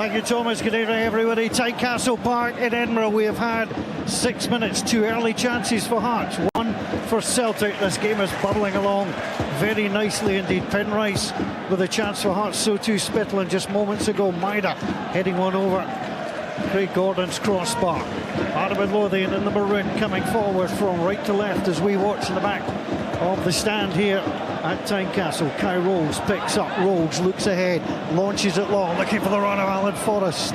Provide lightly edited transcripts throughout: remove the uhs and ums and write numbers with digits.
Thank you, Thomas. Good evening, everybody. Tynecastle Park in Edinburgh. We have had 6 minutes, two early chances for Hearts, one for Celtic. This game is bubbling along very nicely indeed. Penrice with a chance for Hearts, so too Spittle, and just moments ago Maida heading one over Craig Gordon's crossbar. Adam Midlothian in the maroon coming forward from right to left as we watch in the back of the stand here at Tynecastle. Kai Rolls picks up, Rolls looks ahead, launches it long, looking for the run of Alan Forrest.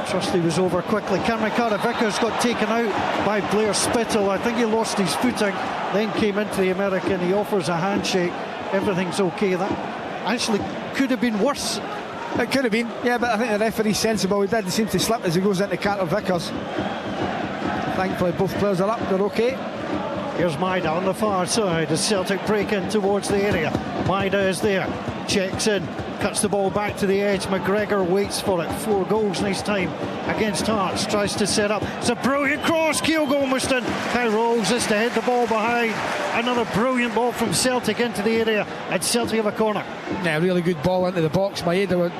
Trusty was over quickly. Cameron Carter-Vickers got taken out by Blair Spittle. I think he lost his footing, then came into the American. He offers a handshake. Everything's okay. That actually could have been worse. It could have been, yeah, but I think the referee's sensible. He did seem to slip as he goes into Carter-Vickers. Thankfully both players are up, they're okay. Here's Maida on the far side as Celtic break in towards the area. Maida is there, checks in, cuts the ball back to the edge. McGregor waits for it. 4 goals next time against Hearts. Tries to set up. It's a brilliant cross. Kyogo almost in. Kai Rolls is to head the ball behind. Another brilliant ball from Celtic into the area, and Celtic have a corner. Yeah, really good ball into the box. Maeda,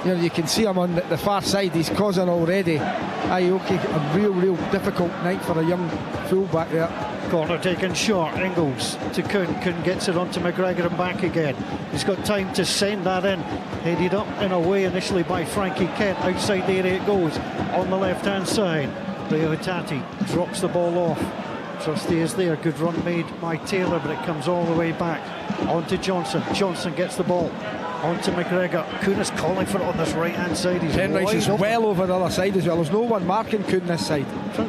you know, you can see him on the far side. He's causing already. Aoki, a real difficult night for a young fullback there. Corner taken short. Ingles to Kuhn. Kuhn gets it onto McGregor and back again. He's got time to send that in. Headed up and away initially by Frankie Kent. Outside the area it goes on the left hand side. Rio Hitati drops the ball off. Trusty is there. Good run made by Taylor, but it comes all the way back onto Johnson. Johnson gets the ball onto McGregor. Kuhn is calling for it on this right hand side. He's Penrice is well over the other side as well. There's no one marking Kuhn this side.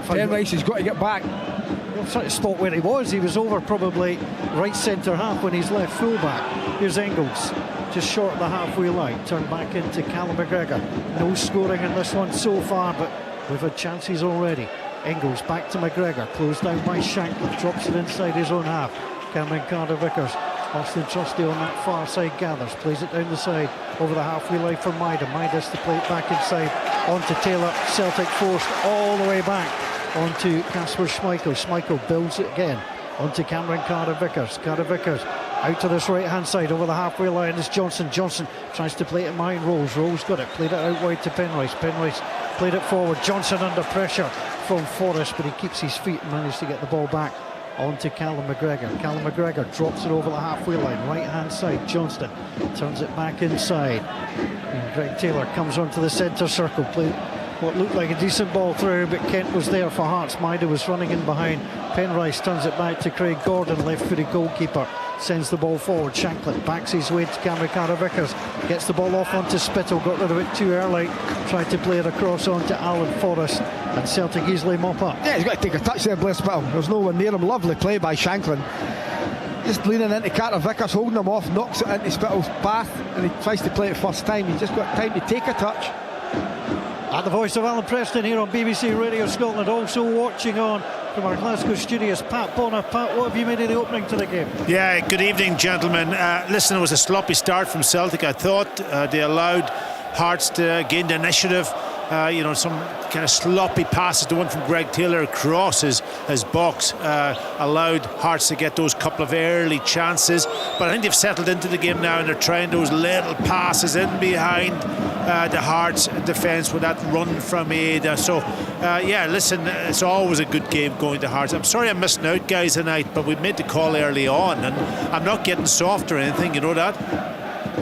Penrice has got to get back. I'm trying to spot where he was. He was over probably right centre half when he's left fullback. Here's Ingles, just short of the halfway line. Turned back into Callum McGregor. No scoring in this one so far, but we've had chances already. Ingles back to McGregor, closed down by Shankland, drops it inside his own half. Cameron Carter-Vickers, Austin Trusty on that far side gathers, plays it down the side over the halfway line for Maida. Maida's to play it back inside onto Taylor. Celtic forced all the way back onto Kasper Schmeichel. Schmeichel builds it again onto Cameron Carter-Vickers. Carter-Vickers out to this right hand side over the halfway line is Johnson. Johnson tries to play it behind Rolls. Rolls got it, played it out wide to Penrice. Penrice played it forward. Johnson under pressure from Forrest, but he keeps his feet and managed to get the ball back onto Callum McGregor. Callum McGregor drops it over the halfway line, right hand side. Johnston turns it back inside, and Greg Taylor comes onto the centre circle. Played what looked like a decent ball through, but Kent was there for Hearts. Maida was running in behind. Penrice turns it back to Craig Gordon, left-footed goalkeeper, sends the ball forward. Shankland backs his way to Cameron Carter-Vickers, gets the ball off onto Spittle, got rid of it too early, tried to play it across onto Alan Forrest, and Celtic easily mop up. Yeah, he's got to take a touch there, Blair Spittle. There's no one near him. Lovely play by Shankland. Just leaning into Carter-Vickers, holding him off, knocks it into Spittle's path, and he tries to play it first time. He's just got time to take a touch. At the voice of Alan Preston here on BBC Radio Scotland, also watching on from our Glasgow studios, Pat Bonner. Pat, what have you made of the opening to the game? Yeah, good evening, gentlemen. Listen, it was a sloppy start from Celtic. I thought they allowed Hearts to gain the initiative. Some kind of sloppy passes. The one from Greg Taylor across his box allowed Hearts to get those couple of early chances. But I think they've settled into the game now, and they're trying those little passes in behind the Hearts defence with that run from Ada. So, listen, it's always a good game going to Hearts. I'm sorry I'm missing out, guys, tonight, but we made the call early on, and I'm not getting soft or anything, you know that?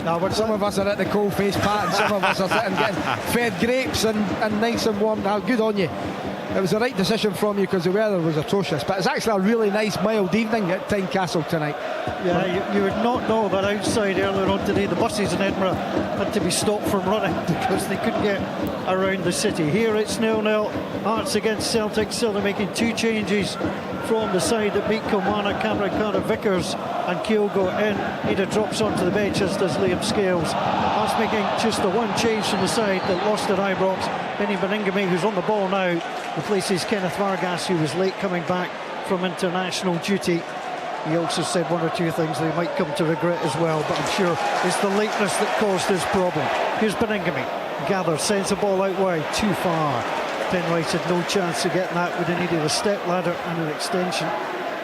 No, but some of us are at the cold face, Pat, and some of us are sitting getting fed grapes and nice and warm. Now, good on you. It was the right decision from you because the weather was atrocious, but it's actually a really nice mild evening at Tynecastle tonight. Yeah, you would not know that outside earlier on today the buses in Edinburgh had to be stopped from running because they couldn't get around the city. Here it's 0-0, Hearts against Celtic. Celtic making 2 changes from the side that beat Kilmarnock. Cameron Carter-Vickers and Kyogo in. Ada drops onto the bench, as does Liam Scales. Hearts making just the one change from the side that lost at Ibrox. Benny Beningame, who's on the ball now, replaces Kenneth Vargas, who was late coming back from international duty. He also said 1 or 2 things that he might come to regret as well, but I'm sure it's the lateness that caused this problem. Here's Beningame, gathers, sends the ball out wide, too far. Penrice had no chance of getting that, would have needed a step ladder and an extension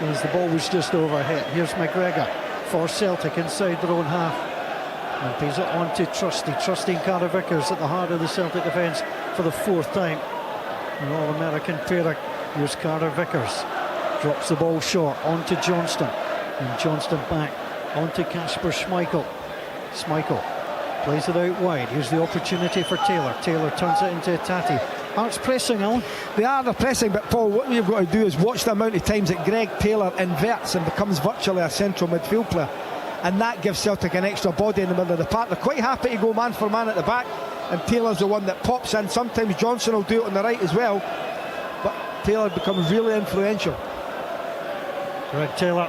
as the ball was just overhit. Here's McGregor for Celtic inside their own half. And plays it on to Trusty Carter Vickers at the heart of the Celtic defence for the 4th time. An All-American pairing. Here's Carter Vickers. Drops the ball short onto Johnston. And Johnston back onto Kasper Schmeichel. Schmeichel plays it out wide. Here's the opportunity for Taylor. Taylor turns it into Tati. Hearts pressing, Alan. They're pressing, but Paul, what you've got to do is watch the amount of times that Greg Taylor inverts and becomes virtually a central midfield player, and that gives Celtic an extra body in the middle of the park. They're quite happy to go man for man at the back, and Taylor's the one that pops in. Sometimes Johnson will do it on the right as well, but Taylor becomes really influential. Greg Taylor,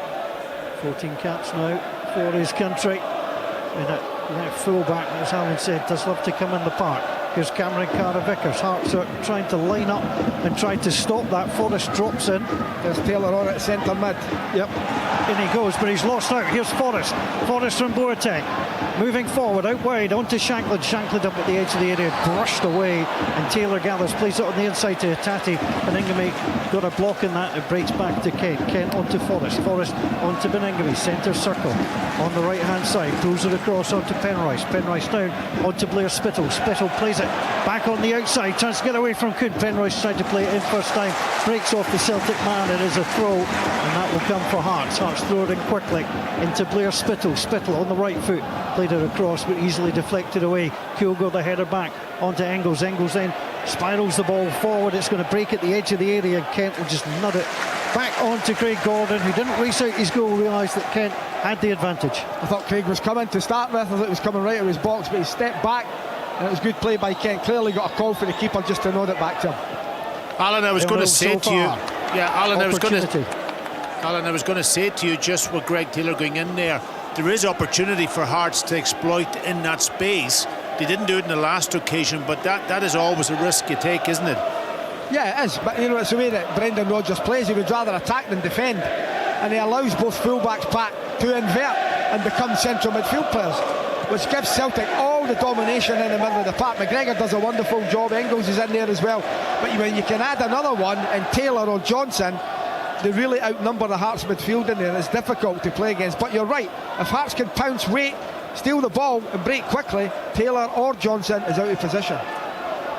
14 caps now for his country, and that full-back, as Alan said, does love to come in the park. Here's Cameron Carter-Vickers. Hearts are trying to line up and trying to stop that. Forrest drops in. There's Taylor on at centre mid. Yep. In he goes, but he's lost out. Here's Forrest. Forrest from Boateng. Moving forward, out wide, onto Shankland. Shankland up at the edge of the area, brushed away, and Taylor gathers, plays it on the inside to Tati. Beningame got a block in that. It breaks back to Kent. Kent onto Forrest. Forrest onto Beningame. Centre circle on the right-hand side. Pulls it across onto Penrice. Penrice down onto Blair Spittle. Spittle plays it back on the outside, tries to get away from Kuhn. Penrice tried to play it in first time, breaks off the Celtic man. It is a throw, and that will come for Hearts. Hearts throw it in quickly into Blair Spittle. Spittle on the right foot, played it across but easily deflected away. Kyogo the header back onto Engels. Engels then spirals the ball forward. It's going to break at the edge of the area, and Kent will just nut it back onto Craig Gordon, who didn't race out his goal, realised that Kent had the advantage. I thought Craig was coming to start with. I thought he was coming right out of his box, but he stepped back, and it was good play by Kent. Clearly got a call for the keeper just to nod it back to him. Alan, I was going to say to you, Alan, I was going to say to you just with Greg Taylor going in there, there is opportunity for Hearts to exploit in that space. They didn't do it in the last occasion, but that is always a risk you take, isn't it? Yeah, it is, but you know, it's the way that Brendan Rodgers plays. He would rather attack than defend, and he allows both fullbacks back to invert and become central midfield players, which gives Celtic all the domination in the middle of the park. McGregor does a wonderful job. Engels is in there as well, but when you can add another one in Taylor or Johnson, they really outnumber the Hearts midfield in there, and it's difficult to play against. But you're right, if Hearts can pounce, wait, steal the ball and break quickly, Taylor or Johnson is out of position.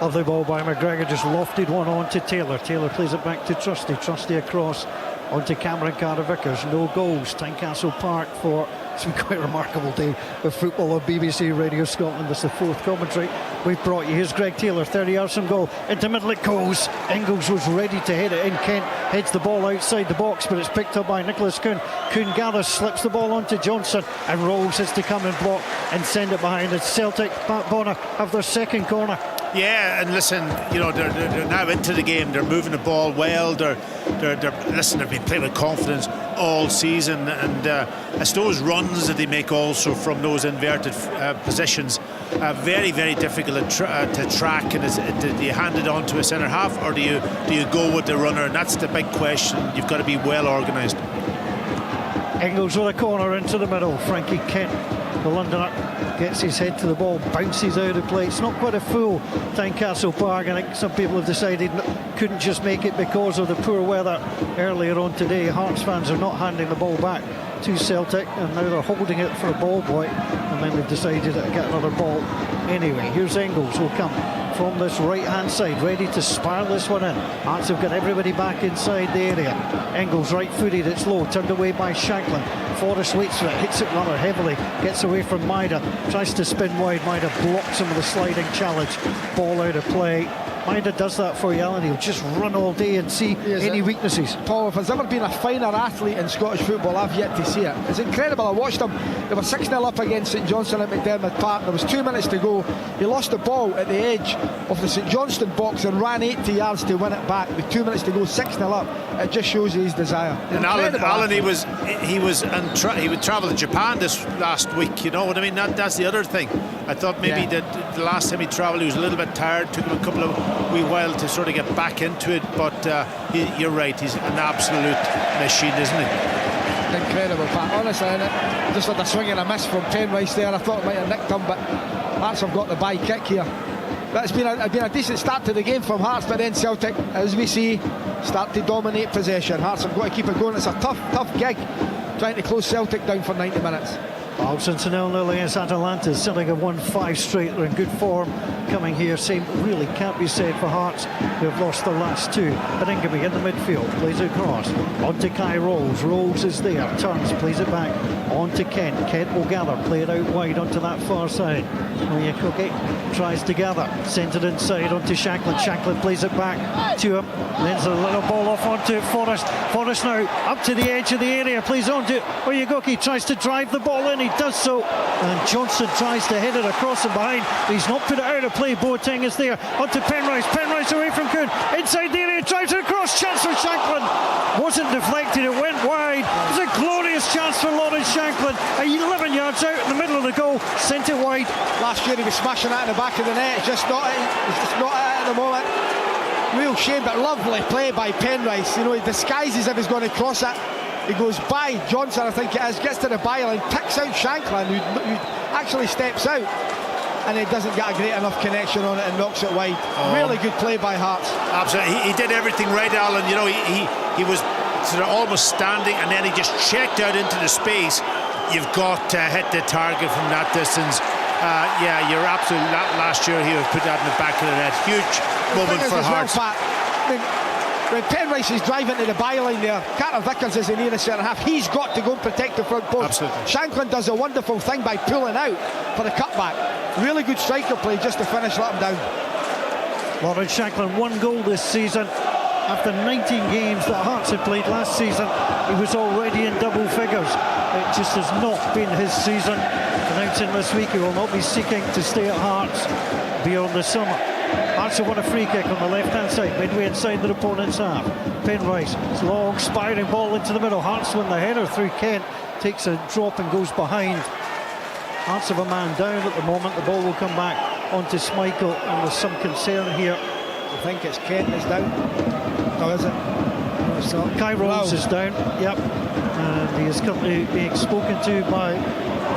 Lovely ball by McGregor, just lofted one on to Taylor. Taylor plays it back to Trusty. Trusty across onto Cameron Carter-Vickers. No goals. Tynecastle Park for it's been quite a remarkable day of football on BBC Radio Scotland. This is the 4th commentary we've brought you. Here's Greg Taylor, 30 yards from goal. Into middle it goes. Engels was ready to head it in. Kent heads the ball outside the box, but it's picked up by Nicholas Kuhn. Kuhn gathers, slips the ball onto Johnson, and Rolls has to come and block and send it behind. It's Celtic, Pat Bonner, have their second corner. Yeah, and listen, you know, they're now into the game. They're moving the ball well. They've been playing with confidence all season, and it's those runs that they make also from those inverted positions. Very, very difficult to track. And do you hand it on to a centre half, or do you go with the runner? And that's the big question. You've got to be well organised. Engels with a corner into the middle. Frankie Kent, the Londoner, gets his head to the ball, bounces out of play. It's not quite a full Tynecastle Park. I think some people have decided couldn't just make it because of the poor weather earlier on today. Hearts fans are not handing the ball back to Celtic, and now they're holding it for a ball boy, and then they've decided to get another ball anyway. Here's Engels, will come from this right-hand side, ready to spiral this one in. Hearts have got everybody back inside the area. Engels right-footed, it's low, turned away by Shankland. Forrest waits for it, hits it rather heavily, gets away from Maida, tries to spin wide. Maida blocks him with a sliding challenge. Ball out of play. Maida does that for you, Alan. He'll just run all day and see any weaknesses. Paul, if there's ever been a finer athlete in Scottish football, I've yet to see it. It's incredible. I watched him. They were 6-0 up against St Johnstone at McDermott Park. There was 2 minutes to go. He lost the ball at the edge of the St Johnstone box and ran 80 yards to win it back with 2 minutes to go, 6-0 up. It just shows you his desire. And Alan, he would travel to Japan this last week. You know what I mean? That's the other thing. I thought maybe that the last time he travelled, he was a little bit tired. Took him a couple of wee while to sort of get back into it, but you're right, he's an absolute machine, isn't he? Incredible, Pat. Honestly, just like a swing and a miss from Penrice there. I thought it might have nicked him, but Hearts have got the bye kick here. But it's been a decent start to the game from Hearts, but then Celtic, as we see, start to dominate possession. Hearts have got to keep it going. It's a tough gig trying to close Celtic down for 90 minutes. Well, since 0-0 against Atalanta, Celtic have won 5 straight. They're in good form coming here. Same really can't be said for Hearts, who have lost their last 2. Beningame in the midfield, plays it across. On to Kai Rolls. Rolls is there, turns, plays it back. On to Kent. Kent will gather, play it out wide onto that far side. Oyekoke tries to gather, sent it inside onto Shanklin. Shanklin plays it back to him. Lends a little ball off onto Forrest. Forrest now up to the edge of the area, plays on to Oyegoki, tries to drive the ball in, he does so, and Johnson tries to head it across and behind. He's not put it out of play. Boateng is there, onto Penrice. Penrice away from Kuhn, inside the area, drives it across, chance for Shanklin. Wasn't deflected, it went wide. It was a glorious chance for Lawrence Shanklin. 11 yards out in the middle of the goal, sent it wide. Last year he was smashing that in the back of the net. It's just not at the moment. Real shame, but lovely play by Penrice. You know, he disguises if he's going to cross it. He goes by Johnson, I think it is, gets to the byline, picks out Shanklin, who actually steps out, and he doesn't get a great enough connection on it and knocks it wide. Really good play by Hearts. Absolutely, he did everything right, Alan. You know, he was sort of almost standing, and then he just checked out into the space. You've got to hit the target from that distance. Yeah, you're absolutely. Last year he would put that in the back of the net. Huge moment for Hearts. Well, Pat, I mean, when Penrice is driving to the byline there, Carter Vickers is the nearest centre half. He's got to go and protect the front post. Absolutely. Shanklin does a wonderful thing by pulling out for the cutback. Really good striker play just to finish, let him down. Lawrence Shanklin, 1 goal this season. After 19 games that Hearts had played last season, he was already in double figures. It just has not been his season. Announcing this week he will not be seeking to stay at Hearts beyond the summer. Hearts have won a free kick on the left-hand side, midway inside their opponent's half. Penrice, it's long, spiring ball into the middle. Hearts win the header through Kent, takes a drop and goes behind. Hearts have a man down at the moment. The ball will come back onto Schmeichel, and there's some concern here. I think it's Kent is down. Oh, is it? No, it's not. Kai Rolls is down, yep. And he is currently being spoken to by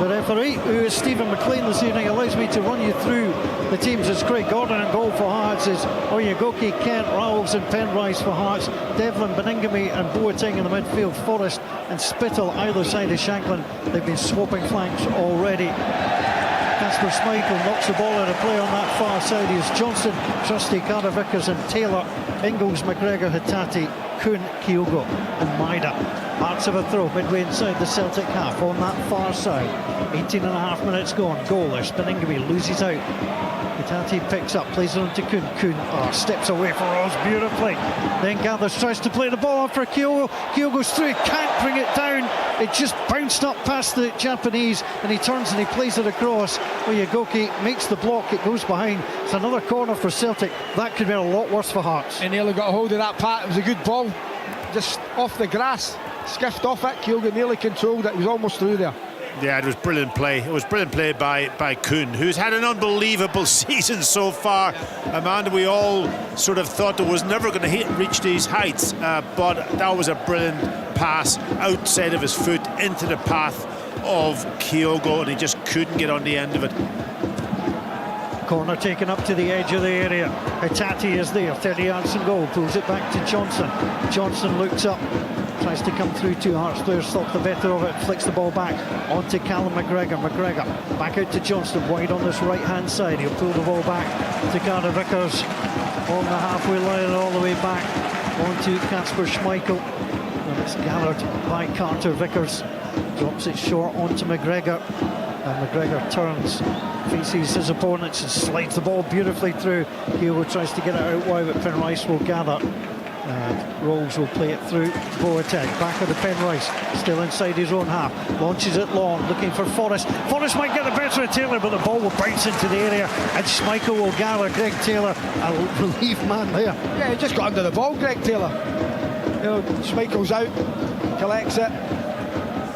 the referee, who is Stephen McLean this evening. Allows me to run you through the teams. It's Craig Gordon in goal for Hearts. It's Oyegoki, Kent, Rowles and Penrice for Hearts. Devlin, Beningame and Boateng in the midfield. Forrest and Spittle either side of Shanklin. They've been swapping flanks already. Casper Schmeichel knocks the ball out of play on that far side. Here's Johnson, Trusty, Carter Vickers and Taylor. Ingles, McGregor, Hitati, Kuhn, Kyogo and Maida. Hearts of a throw midway inside the Celtic half on that far side. 18.5 minutes gone, goalless. Beningame loses out. Hitati picks up, plays it on to Kuhn. Kuhn steps away from Rose beautifully. Then gathers, tries to play the ball on for Kyogo. Kyogo's through, can't bring it down. It just bounced up past the Japanese, and he turns and he plays it across. Oyegoki makes the block, it goes behind. It's another corner for Celtic. That could be a lot worse for Hearts. And nearly got a hold of that, Pat. It was a good ball, just off the grass. Skiffed off it, Kyogo nearly controlled it. He was almost through there. Yeah, it was brilliant play. It was brilliant play by Kuhn, who's had an unbelievable season so far. Amanda, we all sort of thought that was never going to reach these heights, but that was a brilliant pass outside of his foot into the path of Kyogo, and he just couldn't get on the end of it. Corner taken up to the edge of the area. Hitati is there, 30 yards from goal, pulls it back to Johnson. Johnson looks up, tries to come through. 2 Hearts players thought the better of it, flicks the ball back onto Callum McGregor. McGregor back out to Johnston, wide on this right hand side. He'll pull the ball back to Carter Vickers on the halfway line and all the way back onto Casper Schmeichel, and it's gathered by Carter Vickers. Drops it short onto McGregor, and McGregor turns, faces his opponents and slides the ball beautifully through. Kyogo tries to get it out wide, but Penrice will gather. Rolls will play it through. Boateng back of the Penrice, still inside his own half, launches it long, looking for Forrest. Forrest might get the better of Taylor, but the ball will bounce into the area, and Schmeichel will gather. Greg Taylor, a relief man there. Yeah, he just got under the ball, Greg Taylor. You know, Schmeichel's out, collects it.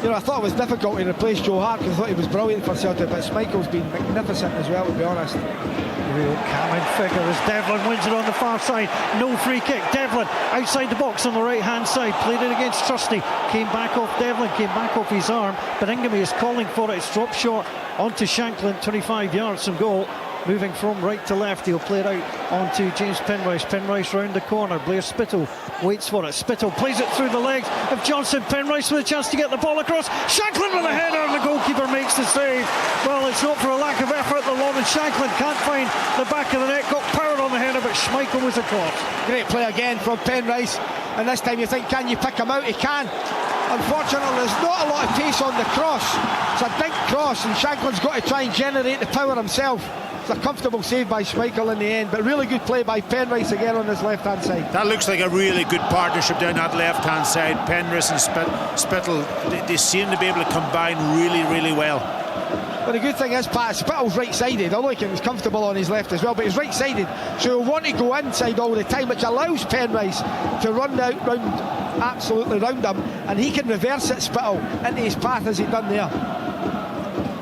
You know, I thought it was difficult to replace Joe Hart because I thought he was brilliant for Celtic, but Schmeichel's been magnificent as well, to be honest. Real calming figure as Devlin wins it on the far side. No free kick. Devlin outside the box on the right hand side, played it against Trusty, came back off Devlin, came back off his arm, but Beningame is calling for it. It's dropped short onto Shanklin, 25 yards from goal. moving from right to left. He'll play it out onto James Penrice. Penrice round the corner. Blair Spittle waits for it. Spittle plays it through the legs of Johnson. Penrice with a chance to get the ball across. Shanklin with a header, and the goalkeeper makes the save. Well, it's not for a lack of effort that Lawrence Shanklin can't find the back of the net. Got power on the header, but Schmeichel was across. Great play again from Penrice, and this time you think, can you pick him out? He can. Unfortunately, there's not a lot of pace on the cross. It's a big cross, and Shanklin's got to try and generate the power himself. It's a comfortable save by Schmeichel in the end, but really good play by Penrice again on his left-hand side. That looks like a really good partnership down that left-hand side. Penrice and Spittle, they seem to be able to combine really, really well. But the good thing is, Pat, Spittle's right-sided. I like him, he's comfortable on his left as well, but he's right-sided, so he'll want to go inside all the time, which allows Penrice to run out absolutely round him, and he can reverse it, Spittle, into his path as he done there.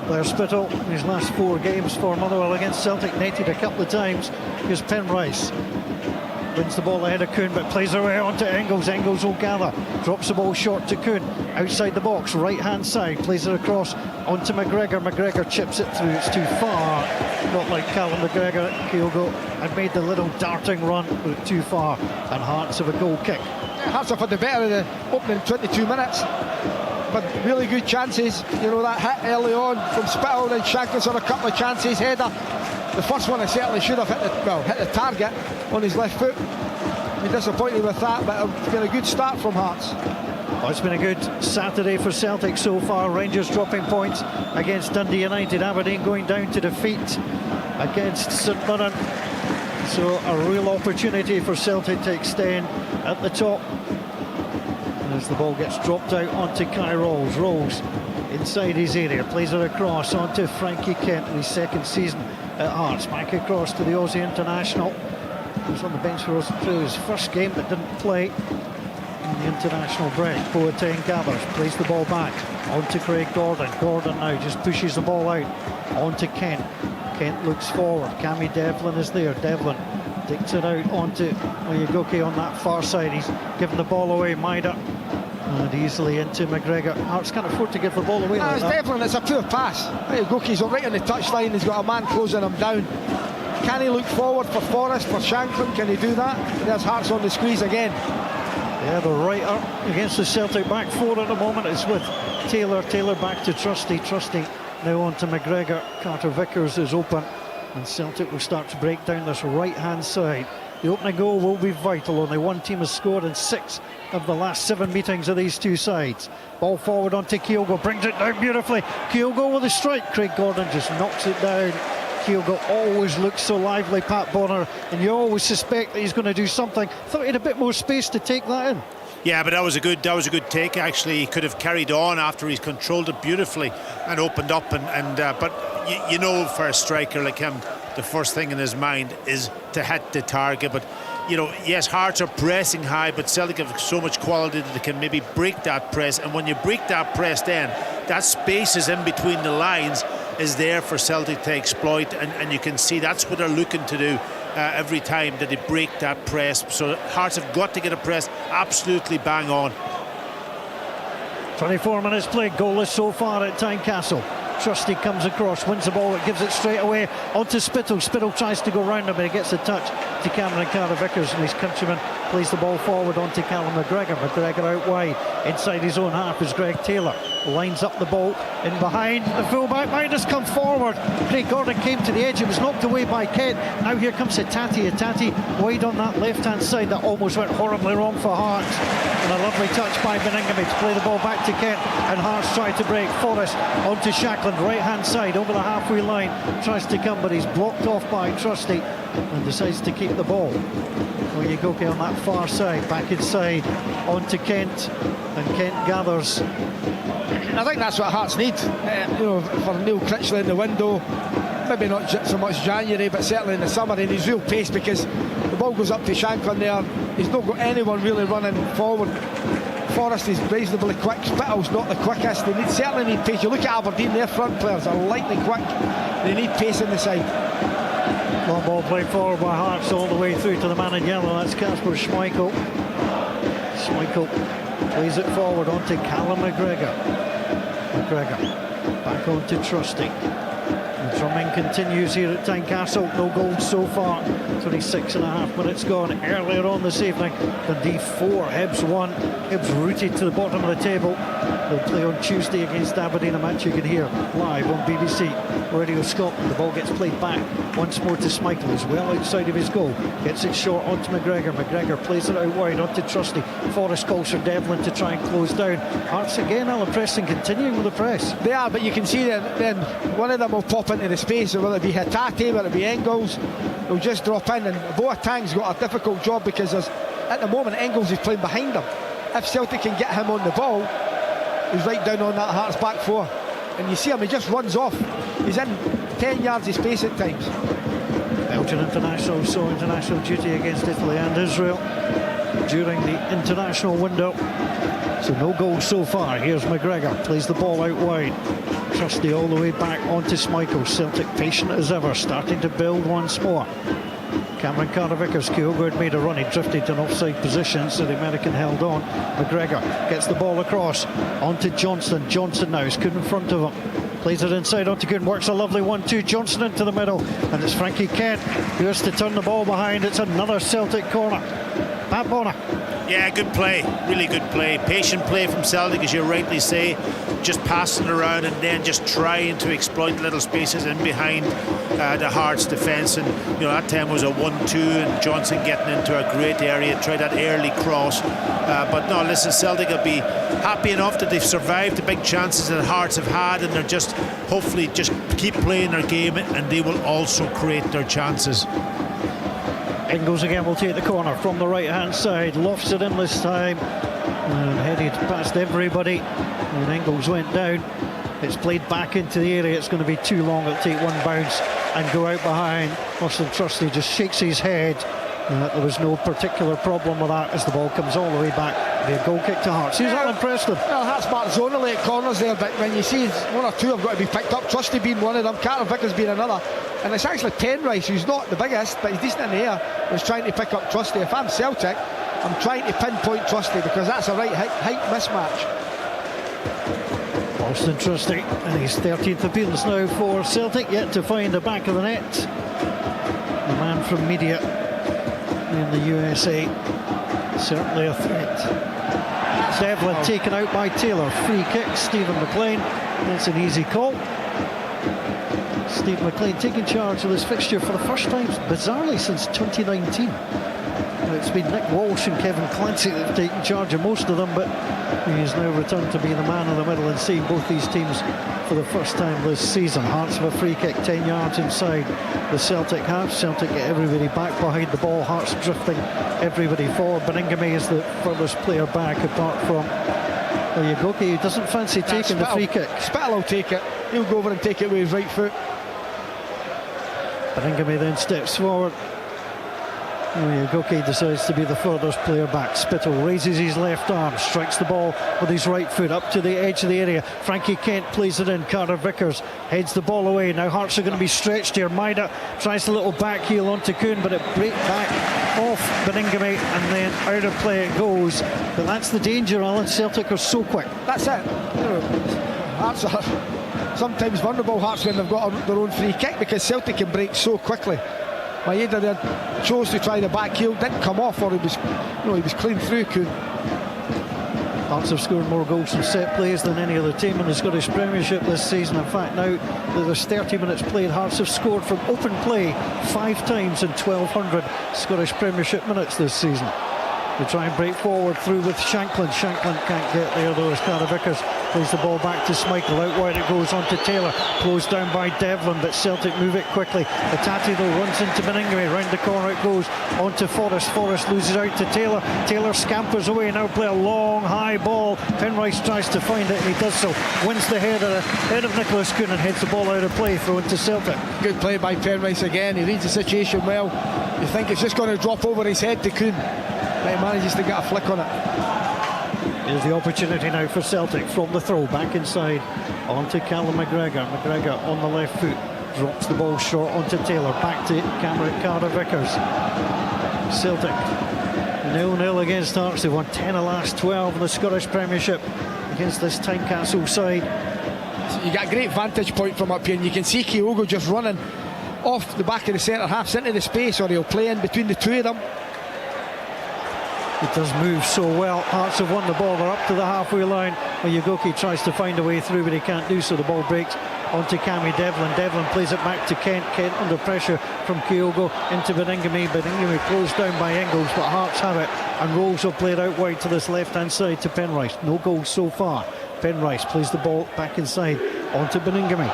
Blair Spittle, his last 4 games for Motherwell against Celtic, netted a couple of times. Here's Penrice. Wins the ball ahead of Kuhn, but plays away onto Engels. Engels will gather. Drops the ball short to Kuhn. Outside the box, right-hand side. Plays it across onto McGregor. McGregor chips it through. It's too far. Not like Callum McGregor at Kyogo had made the little darting run, but too far. And Hearts have a goal kick. Hearts have had the better of the opening 22 minutes. But really good chances. You know, that hit early on from Spittle, and Shanklin's on a couple of chances. Header. The first one I certainly should have hit the target on his left foot. Been disappointed with that, but it's been a good start from Hearts. Well, it's been a good Saturday for Celtic so far. Rangers dropping points against Dundee United. Aberdeen going down to defeat against St Mirren. So a real opportunity for Celtic to extend at the top. As the ball gets dropped out onto Kai Rolls. Rolls inside his area, plays it across onto Frankie Kent in his second season at Hearts. Back across to the Aussie international. He was on the bench for his first game but didn't play in the international break. Boateng gathers, plays the ball back onto Craig Gordon. Gordon now just pushes the ball out onto Kent. Kent looks forward. Cammy Devlin is there. Devlin dicks it out onto Oyegoke on that far side. He's given the ball away. Maida and easily into McGregor. Hearts can't afford to give the ball away like It's that. Devlin, it's a poor pass. Oyegoke's right on the touchline. He's got a man closing him down. Can he look forward for Forrest, for Shanklin? Can he do that? There's Hearts on the squeeze again. Yeah, the writer against the Celtic back 4 at the moment is with Taylor. Taylor back to Trusty. Trusty now on to McGregor. Carter Vickers is open, and Celtic will start to break down this right-hand side. The opening goal will be vital. Only one team has scored in 6 of the last 7 meetings of these two sides. Ball forward onto Kyogo, brings it down beautifully. Kyogo with a strike. Craig Gordon just knocks it down. Kyogo always looks so lively, Pat Bonner, and you always suspect that he's going to do something. Thought he had a bit more space to take that in. Yeah, but that was a good take. Actually, he could have carried on after he's controlled it beautifully and opened up. But you know, for a striker like him, the first thing in his mind is to hit the target. But you know, yes, Hearts are pressing high, but Celtic have so much quality that they can maybe break that press. And when you break that press, then that space is in between the lines is there for Celtic to exploit, and you can see that's what they're looking to do every time that they break that press. So Hearts have got to get a press absolutely bang on. 24 minutes played, goalless so far at Tynecastle. Trusty comes across, wins the ball, it gives it straight away onto Spittle. Spittle tries to go round him, but he gets a touch to Cameron Carter-Vickers, and his countryman plays the ball forward onto Callum McGregor. McGregor out wide, inside his own half is Greg Taylor. Lines up the ball in behind the fullback. Might just come forward. Craig Gordon came to the edge, it was knocked away by Kent. Now here comes Itati. Itati wide on that left-hand side. That almost went horribly wrong for Hearts. And a lovely touch by Beningame to play the ball back to Kent, and Hearts try to break. Forrest onto Shackland, right-hand side over the halfway line. Tries to come, but he's blocked off by Trusty and decides to keep the ball. Oyegoke on that far side, back inside onto Kent, and Kent gathers. I think that's what Hearts need, you know, for Neil Critchley in the window. Maybe not so much January, but certainly in the summer. He needs real pace, because the ball goes up to Shanklin there. He's not got anyone really running forward. Forrest is reasonably quick. Spittle's not the quickest. They certainly need pace. You look at Aberdeen, their front players are lightning quick. They need pace in the side. Long ball played forward by Hearts all the way through to the man in yellow. That's Kasper Schmeichel. Schmeichel plays it forward onto Callum McGregor. McGregor back onto Trusty. And Drumming continues here at Tynecastle. No goals so far. 26.5 minutes gone. Earlier on this evening, Dundee 4, Hibs 1. Hibs rooted to the bottom of the table. They'll play on Tuesday against Aberdeen, a match you can hear live on BBC Radio Scotland. The ball gets played back once more to Schmeichel, who's well outside of his goal. Gets it short onto McGregor. McGregor plays it out wide onto Trusty. Forrest calls for Devlin to try and close down. Hearts again, Alan Preston continuing with the press. They are, but you can see that then one of them will pop into the space, whether it be Hatate, whether it be Engels, they'll just drop in. And Boateng's got a difficult job because at the moment Engels is playing behind him. If Celtic can get him on the ball, he's right down on that Hearts back four. And you see him, he just runs off. He's in 10 yards of space at times. Belgian international saw international duty against Italy and Israel during the international window. So no goals so far. Here's McGregor, plays the ball out wide. Trusty all the way back onto Schmeichel. Celtic patient as ever, starting to build once more. Cameron Carter-Vickers, Kyogo had made a run, he drifted to an offside position, so the American held on. McGregor gets the ball across onto Johnston. Johnson now is Kuhn in front of him. Plays it inside onto Kuhn, works a lovely 1-2. Johnson into the middle, and it's Frankie Kent who has to turn the ball behind. It's another Celtic corner. Pat Bonner. Yeah, good play, really good play. Patient play from Celtic, as you rightly say. Just passing around and then just trying to exploit little spaces in behind the Hearts defence. And you know, that time was a 1-2 and Johnson getting into a great area, tried that early cross. But no, listen, Celtic will be happy enough that they've survived the big chances that Hearts have had, and they're just hopefully just keep playing their game, and they will also create their chances. Engels again will take the corner from the right hand side, lofts it in this time and headed past everybody, and Engels went down. It's played back into the area. It's going to be too long. It'll take one bounce and go out behind. Austin Trusty just shakes his head. There was no particular problem with that as the ball comes all the way back. It'll be a goal kick to Hearts. Here's Alan Preston. Well, Hearts zonally at corners there, but when you see one or two have got to be picked up, Trusty being one of them, Carter-Vickers being another, and it's actually Penrice, who's not the biggest but he's decent in the air, who's trying to pick up Trusty. If I'm Celtic, I'm trying to pinpoint Trusty because that's a right height mismatch. Austin Trusty, and his 13th appearance now for Celtic, yet to find the back of the net. The man from media in the USA, certainly a threat. Devlin taken out by Taylor. Free kick, Stephen McLean. That's an easy call. Steve McLean taking charge of this fixture for the first time, bizarrely, since 2019. It's been Nick Walsh and Kevin Clancy that have taken charge of most of them, but he has now returned to being the man in the middle and seeing both these teams for the first time this season. Hearts have a free kick 10 yards inside the Celtic half. Celtic get everybody back behind the ball. Hearts drifting everybody forward. Beningame is the furthest player back apart from Oyegoke, who doesn't fancy taking the free kick. Spittle will take it. He'll go over and take it with his right foot. Beningame then steps forward. Oyegoke decides to be the furthest player back. Spittle raises his left arm, strikes the ball with his right foot up to the edge of the area. Frankie Kent plays it in. Carter-Vickers heads the ball away. Now Hearts are going to be stretched here. Maida tries a little back heel onto Kuhn, but it breaks back off Beningame and then out of play it goes. But that's the danger, Alan. Celtic are so quick. That's it. Hearts are sometimes vulnerable, Hearts, when they've got their own free kick, because Celtic can break so quickly. Maeda then chose to try the back heel, didn't come off, or he was clean through Kuhn. Hearts have scored more goals from set plays than any other team in the Scottish Premiership this season. In fact, now that there's 30 minutes played, Hearts have scored from open play 5 times in 1,200 Scottish Premiership minutes this season. They try and break forward through with Shanklin. Shanklin can't get there though as Carter-Vickers plays the ball back to Schmeichel. Out wide it goes on to Taylor. Closed down by Devlin, but Celtic move it quickly. Hatate though runs into Beningame. Round the corner it goes on to Forrest. Forrest loses out to Taylor. Taylor scampers away. Now play a long high ball. Penrice tries to find it and he does so. Wins the head of Nicholas Kuhn and heads the ball out of play. Throw into Celtic. Good play by Penrice again. He reads the situation well. You think it's just going to drop over his head to Kuhn. He manages to get a flick on it. Here's the opportunity now for Celtic from the throw, back inside onto Callum McGregor. McGregor on the left foot, drops the ball short onto Taylor, back to Cameron Carter-Vickers. Celtic 0-0 against Hearts. They've won 10 of the last 12 in the Scottish Premiership against this Tynecastle side. you get a great vantage point from up here, and you can see Kyogo just running off the back of the centre half into the space, or he'll play in between the two of them. It does move so well. Hearts have won the ball. They're up to the halfway line. Yugoki tries to find a way through, but he can't do so. The ball breaks onto Cammy Devlin. Devlin plays it back to Kent. Kent under pressure from Kyogo into Beningame. Beningame closed down by Engels, but Hearts have it. And Rolls will play it out wide to this left-hand side to Penrice. No goals so far. Penrice plays the ball back inside onto Beningame.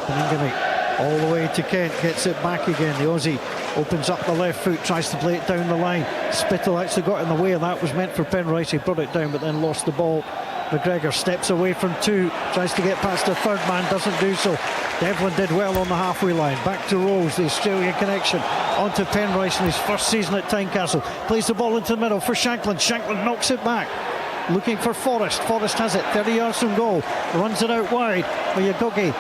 Beningame all the way to Kent, gets it back again. The Aussie opens up the left foot, tries to play it down the line. Spittle actually got in the way, and that was meant for Penrice. He brought it down but then lost the ball. McGregor steps away from two, tries to get past the third man, doesn't do so. Devlin did well on the halfway line. Back to Rose, the Australian connection, onto Penrice in his first season at Tynecastle. Plays the ball into the middle for Shanklin. Shanklin knocks it back, looking for Forrest. Forrest has it 30 yards from goal, runs it out wide. Oyagogi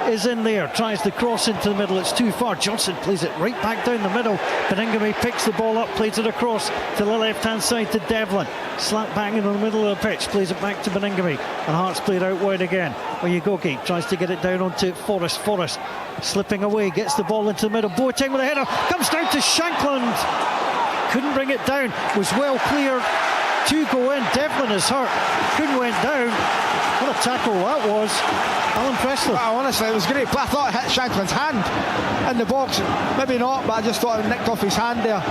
is in there, tries to cross into the middle, it's too far. Johnson plays it right back down the middle. Beningame picks the ball up, plays it across to the left hand side to Devlin. Slap bang in the middle of the pitch, plays it back to Beningame, and Hearts played out wide again. Oyagogi tries to get it down onto Forrest. Forrest slipping away, gets the ball into the middle. Boateng with a header, comes down to Shankland, couldn't bring it down, was well cleared to go in. Devlin is hurt, couldn't went down. What a tackle that was. Alan Preston. Well, honestly, it was great. I thought it hit Shanklin's hand in the box. Maybe not, but I just thought it nicked off his hand there.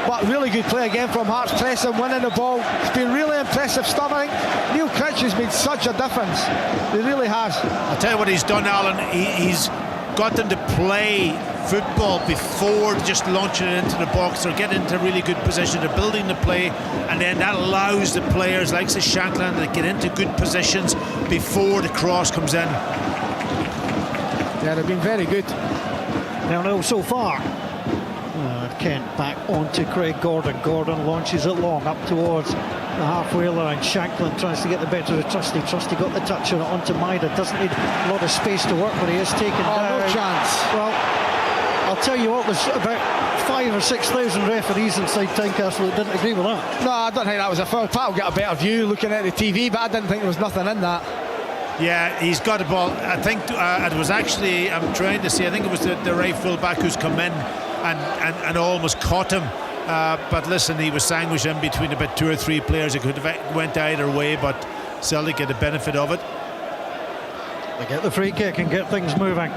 But really good play again from Hearts. Pressing, winning the ball. It's been really impressive stuff. I think Neil Critch has made such a difference. He really has. I'll tell you what he's done, Alan. He's got them to play football before just launching it into the box. They're getting into really good position, they're building the play, and then that allows the players like Shanklin to get into good positions before the cross comes in. Yeah, they've been very good. 0-0 so far. Kent back onto Craig Gordon. Gordon launches it long up towards the halfway line. Shanklin tries to get the better of Trusty. Trusty got the touch on it onto Maida. Doesn't need a lot of space to work, but he is taken down. No chance. Well, I'll tell you what, there's about 5,000 or 6,000 referees inside Tynecastle that didn't agree with that. No, I don't think that was a foul. Pat will get a better view looking at the TV, but I didn't think there was nothing in that. Yeah, he's got the ball. I think it was actually, I'm trying to see, I think it was the right full-back who's come in and almost caught him. But listen, he was sandwiched in between about 2 or 3 players. It could have went either way, but Celtic get the benefit of it. They get the free kick and get things moving.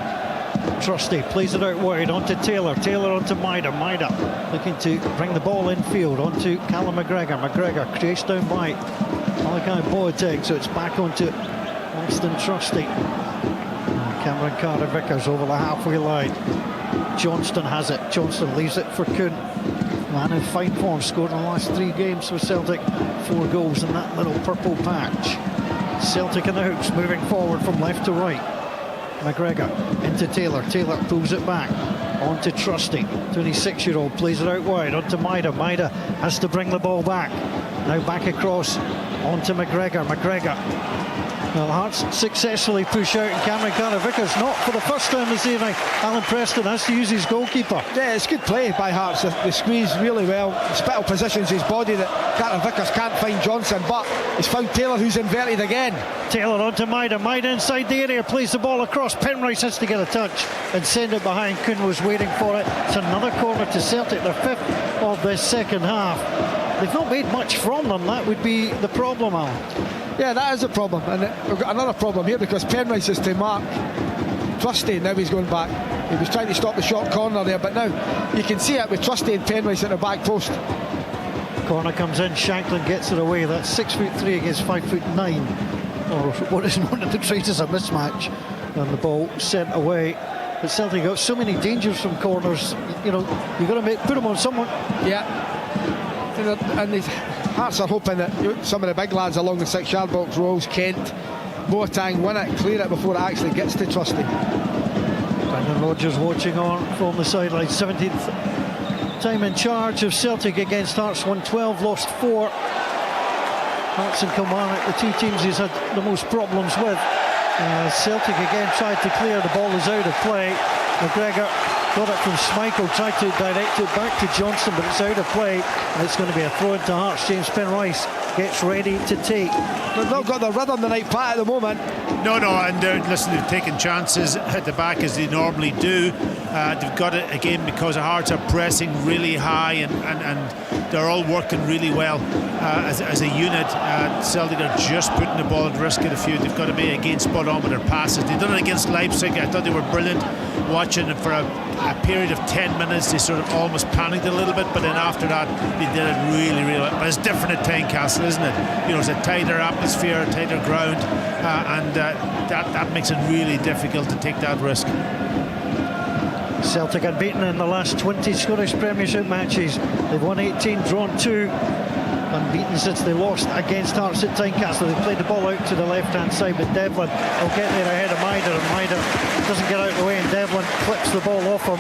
Trusty plays it out wide onto Taylor. Taylor onto Maida. Maida looking to bring the ball infield onto Callum McGregor. McGregor creates down by Malachi Boateng, so it's back onto Winston Trusty. Cameron Carter-Vickers over the halfway line. Johnston has it. Johnston leaves it for Kuhn. Man in fine form, scored in the last 3 games for Celtic. 4 goals in that little purple patch. Celtic in the hoops, moving forward from left to right. McGregor into Taylor. Taylor pulls it back onto Trusty. 26-year-old plays it out wide onto Maida. Maida has to bring the ball back. Now back across onto McGregor. McGregor. Well, Hearts successfully push out, and Cameron Carter-Vickers, not for the first time this evening. Alan Preston has to use his goalkeeper. Yeah, it's good play by Hearts. They squeeze really well. Spittle positions his body that Carter-Vickers can't find Johnson, but he's found Taylor, who's inverted again. Taylor onto Maida. Maida inside the area, plays the ball across. Penrice has to get a touch and send it behind. Kuhn was waiting for it. It's another corner to Celtic, their 5th of this second half. They've not made much from them. That would be the problem, Alan. Yeah, that is a problem, and we've got another problem here because Penrice is to mark Trusty. Now he's going back. He was trying to stop the short corner there, but now you can see it with Trusty and Penrice at the back post. Corner comes in, Shanklin gets it away. That's 6'3" against 5'9", or what is known in the trade as a mismatch. And the ball sent away. But Celtic got so many dangers from corners. You know, you've got to put them on someone. Yeah. And these Hearts are hoping that some of the big lads along the 6-yard box, Rose, Kent, Boateng, win it, clear it before it actually gets to Trusty. Brendan Rodgers watching on from the sideline. 17th time in charge of Celtic against Hearts. Won 12, lost 4. Hearts and Kilmarnock, the 2 teams he's had the most problems with. Celtic again tried to clear. The ball is out of play. McGregor got it from Schmeichel, tried to direct it back to Johnson, but it's out of play, and it's going to be a throw into Hearts. James Penrice gets ready to take. They've not got the rhythm tonight, Pat, at the moment. No, and listen, they've taken chances at the back as they normally do. They've got it again because the Hearts are pressing really high and they're all working really well as a unit. Celtic are just putting the ball at risk at a few. They've got to be again spot on with their passes. They've done it against Leipzig. I thought they were brilliant watching it for a period of 10 minutes. They sort of almost panicked a little bit, but then after that they did it really, really well. But it's different at Tynecastle, isn't it? You know, it's a tighter atmosphere, tighter ground, and that makes it really difficult to take that risk. Celtic unbeaten in the last 20 Scottish Premiership matches. They've won 18, drawn 2. Unbeaten since they lost against Hearts at Tynecastle. They played the ball out to the left-hand side, but Devlin will get there ahead of Maida, and Maida doesn't get out of the way, and Devlin clips the ball off him.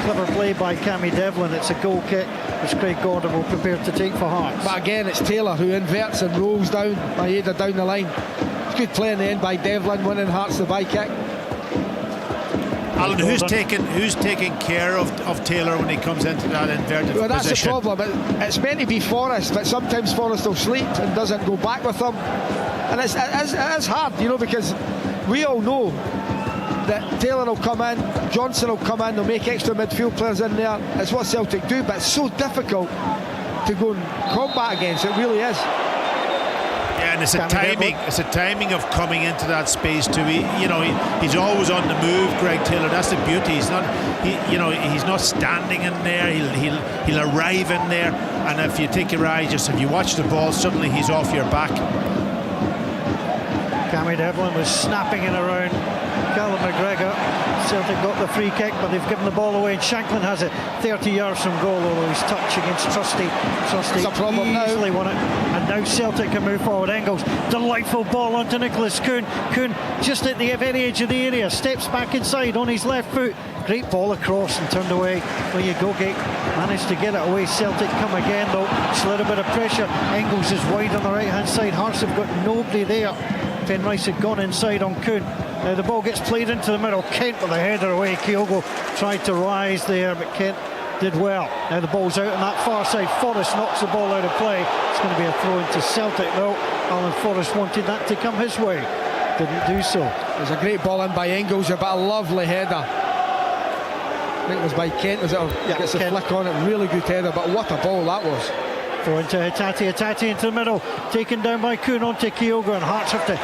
Clever play by Cammy Devlin. It's a goal kick, which Craig Gordon will prepare to take for Hearts. But again, it's Taylor who inverts and rolls down Maeda down the line. It's good play in the end by Devlin, winning Hearts the by kick. Alan, who's taking care of Taylor when he comes into that inverted position? Well, that's the problem. It's meant to be Forrest, but sometimes Forrest will sleep and doesn't go back with them. And it is hard, you know, because we all know that Taylor will come in, Johnson will come in, they'll make extra midfield players in there. It's what Celtic do, but it's so difficult to go and combat against. It really is. Yeah, and it's a timing of coming into that space too. He's always on the move, Greg Taylor. That's the beauty. He's not standing in there. He'll arrive in there, and if you take your eye, if you watch the ball, suddenly he's off your back. Cammy Devlin was snapping it around Callum McGregor. Celtic got the free kick, but they've given the ball away, and Shanklin has it 30 yards from goal, although his touch against Trusty easily won it. And now Celtic can move forward. Engels, delightful ball onto Nicholas Kuhn. Kuhn just at the very edge of the area, steps back inside on his left foot. Great ball across and turned away. Well, you go, Gate managed to get it away. Celtic come again though. It's a little bit of pressure. Engels is wide on the right hand side. Hearts have got nobody there. Penrice had gone inside on Kuhn. Now the ball gets played into the middle. Kent with the header away. Kyogo tried to rise there, but Kent did well. Now the ball's out on that far side. Forrest knocks the ball out of play. It's going to be a throw into Celtic though. Alan Forrest wanted that to come his way. Didn't do so. There's a great ball in by Engels, but a lovely header. I think it was by Kent, was it? Yeah, gets a flick on it. Really good header, but what a ball that was. Throw into Hatate into the middle, taken down by Kuhn onto Kyogo, and Hearts have to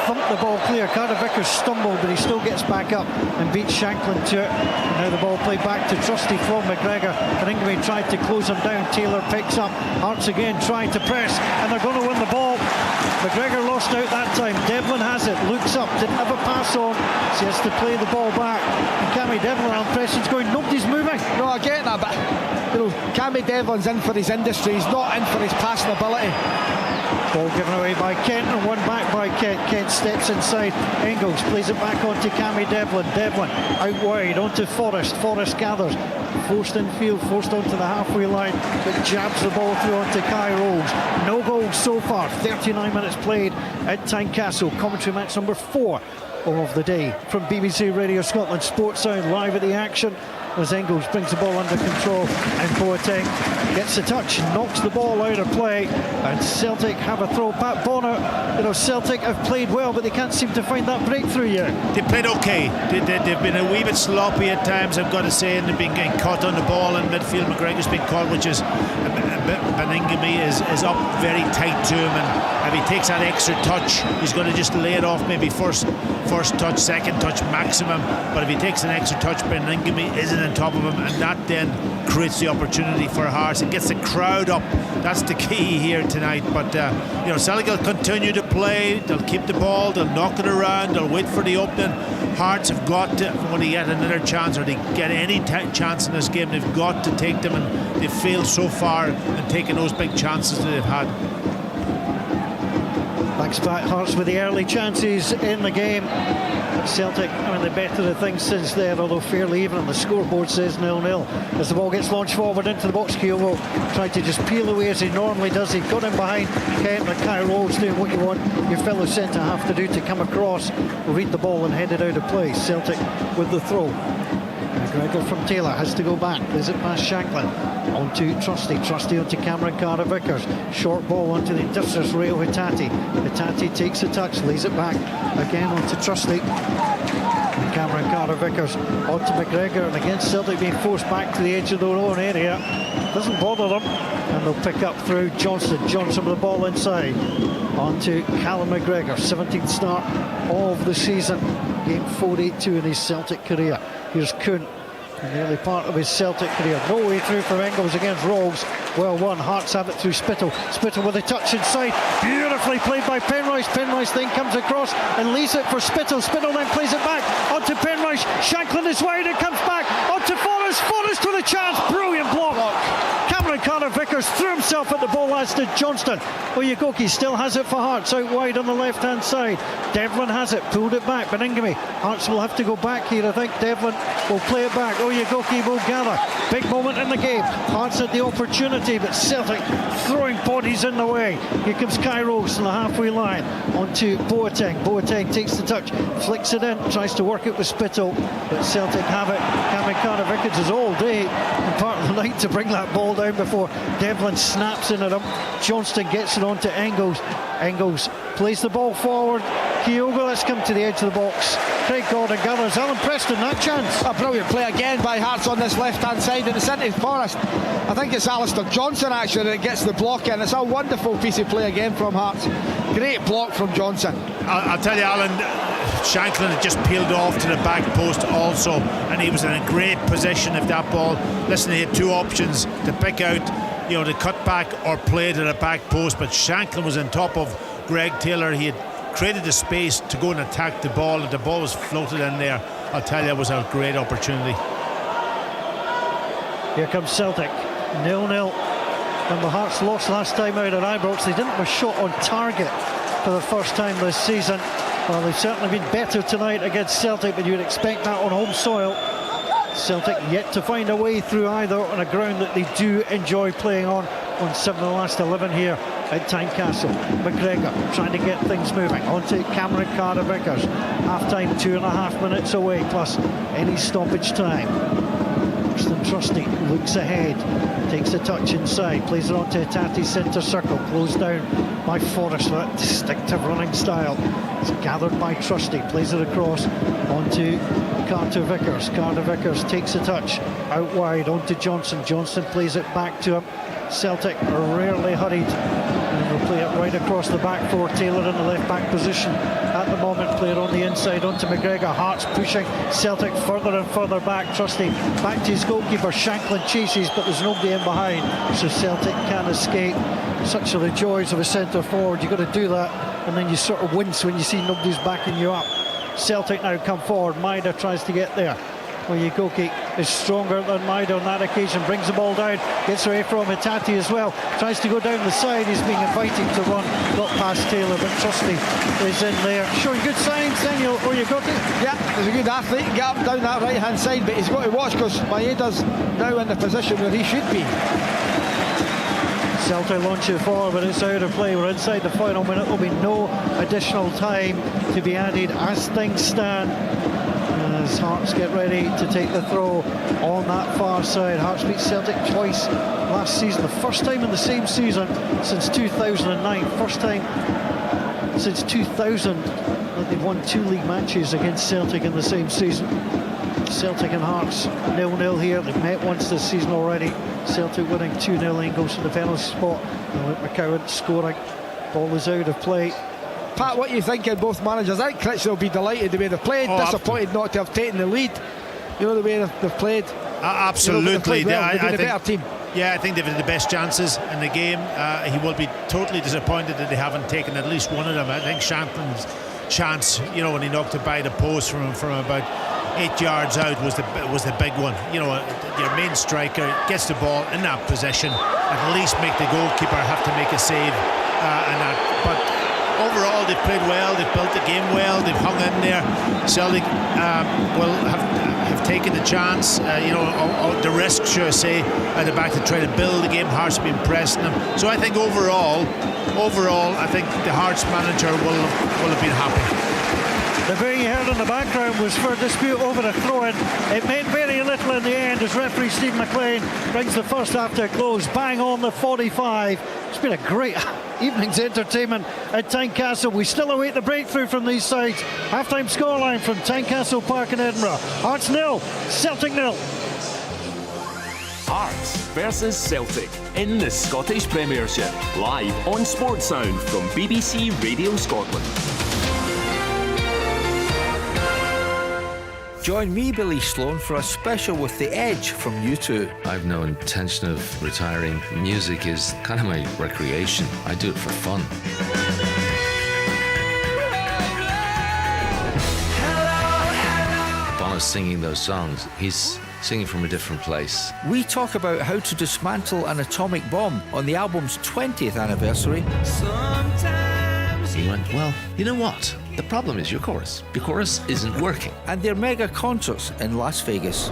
thump the ball clear. Carter Vickers stumbled, but he still gets back up and beats Shanklin to it. And now the ball played back to Trusty from McGregor. Ingame tried to close him down. Taylor picks up. Hearts again trying to press, and they're going to win the ball. McGregor lost out that time. Devlin has it, looks up, didn't have a pass on, so he has to play the ball back. And Cammy Devlin on pressing's going, nobody's moving. No, I get that, but you know, Cammy Devlin's in for his industry. He's not in for his passing ability. Ball given away by Kent and one back by Kent. Kent steps inside. Engels plays it back onto Cammy Devlin. Devlin out wide onto Forrest. Forrest gathers. Forced in field, forced onto the halfway line, but jabs the ball through onto Kai Rose. No goals so far. 39 minutes played at Tynecastle. Commentary match number 4 of the day from BBC Radio Scotland Sports Sound, live at the action as Engels brings the ball under control and Boateng gets a touch, knocks the ball out of play, and Celtic have a throw. Pat Bonner, Celtic have played well, but they can't seem to find that breakthrough yet. They played okay. They've been a wee bit sloppy at times, I've got to say, and they've been getting caught on the ball in midfield. McGregor's been caught, which is Ingame is up very tight to him, and if he takes that extra touch, he's going to just lay it off, maybe first touch, second touch maximum, but if he takes an extra touch, Ingame isn't on top of him, and that then creates the opportunity for Hearts and gets the crowd up. That's the key here tonight. But Celtic will continue to play. They'll keep the ball, they'll knock it around, they'll wait for the opening. Hearts have got to, when they get another chance, or they get any chance in this game, they've got to take them, and they've failed so far in taking those big chances that they've had. Thanks back Hearts with the early chances in the game. Celtic, the better of things since then, although fairly even, and the scoreboard says 0-0. As the ball gets launched forward into the box, Kyogo tried to just peel away as he normally does. He got him behind Kent, and Kai Rose doing what you want your fellow centre half to do, to come across, read the ball and head it out of play. Celtic with the throw. McGregor from Taylor has to go back. Plays it past Shanklin. On to Trusty. Trusty onto Cameron Carter-Vickers. Short ball onto the industrious Rio Hitati. Hitati takes a touch, lays it back again onto Trusty. And Cameron Carter-Vickers onto McGregor, and again Celtic being forced back to the edge of their own area. Doesn't bother them, and they'll pick up through Johnston. Johnson with the ball inside. Onto Callum McGregor, 17th start of the season. Game 482 in his Celtic career. Here's Kuhn, in the early part of his Celtic career. No way through for Engels against Rogues. Well won. Hearts have it through Spittle. Spittle with a touch inside. Beautifully played by Penrice. Penrice then comes across and leaves it for Spittle. Spittle then plays it back onto Penrice. Shanklin is wide. It comes back onto Forrest. Forrest with a chance. Brilliant block. Cameron Carter-Vickers threw himself at the ball, as did Johnston. Oyegoki still has it for Hearts out wide on the left-hand side. Devlin has it, pulled it back. Beningame. Hearts will have to go back here. I think Devlin will play it back. Oyegoki will gather. Big moment in the game. Hearts had the opportunity, but Celtic throwing bodies in the way. Here comes Kairos on the halfway line. Onto Boateng. Boateng takes the touch, flicks it in, tries to work it with Spittle, but Celtic have it. Cameron Carter-Vickers is all day and part of the night to bring that ball down before Devlin snaps in at him. Johnston gets it on to Engels. Engels plays the ball forward. Kyogo, let's come to the edge of the box. Craig Gordon gathers. Alan Preston, that chance. A brilliant play again by Hearts on this left-hand side in the centre of Forest. I think it's Alistair Johnson actually that gets the block in. It's a wonderful piece of play again from Hearts. Great block from Johnson. I'll tell you, Alan, Shanklin had just peeled off to the back post also, and he was in a great position if that ball. Listen, he had two options to pick out, you know, to cut back or play to the back post, but Shanklin was on top of Greg Taylor. He had created the space to go and attack the ball, and the ball was floated in there. I'll tell you, it was a great opportunity. Here comes Celtic, 0-0. And the Hearts lost last time out at Ibrox. They didn't have a shot on target for the first time this season. Well, they've certainly been better tonight against Celtic, but you'd expect that on home soil. Celtic yet to find a way through either on a ground that they do enjoy playing on 7 of the last 11 here at Tynecastle. McGregor trying to get things moving. Onto Cameron Carter-Vickers. Half-time 2.5 minutes away, plus any stoppage time. Trusty looks ahead, takes a touch inside, plays it on to Hitati's centre circle, closed down by Forrest with that distinctive running style. It's gathered by Trusty, plays it across onto Carter-Vickers. Carter-Vickers takes a touch out wide onto Johnson. Johnson plays it back to him. Celtic are rarely hurried, and they'll play it right across the back for Taylor in the left back position at the moment. Player on the inside onto McGregor. Hearts pushing Celtic further and further back. Trusty back to his goalkeeper. Shanklin chases, but there's nobody in behind, so Celtic can't escape. Such are the joys of a centre forward. You've got to do that, and then you sort of wince when you see nobody's backing you up. Celtic now come forward. Maida tries to get there. Oyegoki is stronger than Maida on that occasion, brings the ball down, gets away from Hitati as well, tries to go down the side. He's being invited to run, got past Taylor, but Trusty is in there, showing good signs. Daniel Oyegoki, yeah, he's a good athlete, get up and down that right hand side, but he's got to watch because Maeda's now in the position where he should be. Celtic launch it forward, but it's out of play. We're inside the final minute. There'll be no additional time to be added as things stand, as Hearts get ready to take the throw on that far side. Hearts beat Celtic twice last season, the first time in the same season since 2009, first time since 2000 that they've won 2 league matches against Celtic in the same season. Celtic and Hearts 0-0 here. They've met once this season already. Celtic winning 2-0. Ingles in the penalty spot, and McCowan scoring. Ball is out of play. Pat, what are you thinking, both managers? I think Critchley will be delighted the way they've played. Disappointed not to have taken the lead. You know, the way they've played. Absolutely. They've played well. They've been a better team. Yeah, I think they've had the best chances in the game. He will be totally disappointed that they haven't taken at least one of them. I think Shanklin's chance, you know, when he knocked it by the post from about 8 yards out was the big one. You know, your main striker gets the ball in that position, at least make the goalkeeper have to make a save and that. But overall, they've played well, they've built the game well, they've hung in there. Celtic will have taken the chance, you know, or the risk, should I say, at the back to try to build the game. Hearts have been pressing them. So I think overall, I think the Hearts manager will have been happy. The bang you heard in the background was for a dispute over a throw-in. It meant very little in the end as referee Steve McLean brings the first half to a close. Bang on the 45. It's been a great evening's entertainment at Tynecastle. We still await the breakthrough from these sides. Half-time scoreline from Tynecastle Park in Edinburgh. Hearts 0, Celtic 0. Hearts versus Celtic in the Scottish Premiership. Live on Sports Sound from BBC Radio Scotland. Join me, Billy Sloan, for a special with The Edge from U2. I've no intention of retiring. Music is kind of my recreation. I do it for fun. Bono's singing those songs. He's singing from a different place. We talk about how to dismantle an atomic bomb on the album's 20th anniversary. He went, well, you know what? The problem is your chorus. Your chorus isn't working. And their mega concerts in Las Vegas.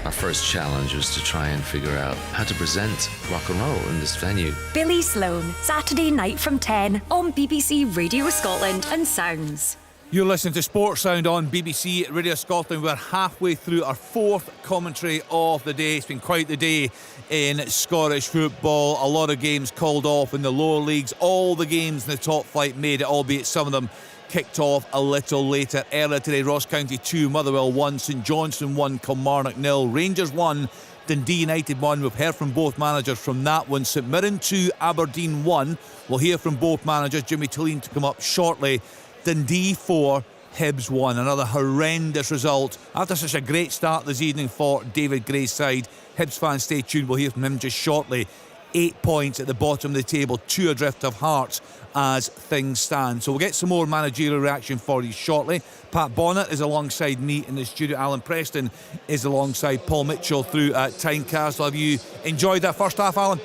Our first challenge was to try and figure out how to present rock and roll in this venue. Billy Sloan, Saturday night from 10 on BBC Radio Scotland and Sounds. You're listening to Sports Sound on BBC Radio Scotland. We're halfway through our fourth commentary of the day. It's been quite the day in Scottish football. A lot of games called off in the lower leagues. All the games in the top flight made it, albeit some of them kicked off a little later. Earlier today, Ross County 2, Motherwell 1, St Johnstone 1, Kilmarnock 0, Rangers 1, Dundee United 1. We've heard from both managers from that one. St Mirren 2, Aberdeen 1. We'll hear from both managers. Jimmy Tulline to come up shortly. Dundee 4, Hibs 1. Another horrendous result after such a great start this evening for David Gray's side. Hibs fans, stay tuned. We'll hear from him just shortly. 8 points at the bottom of the table, 2 adrift of Hearts as things stand. So we'll get some more managerial reaction for you shortly. Pat Bonnet is alongside me in the studio. Alan Preston is alongside Paul Mitchell through at Tynecastle. Have you enjoyed that first half, Alan?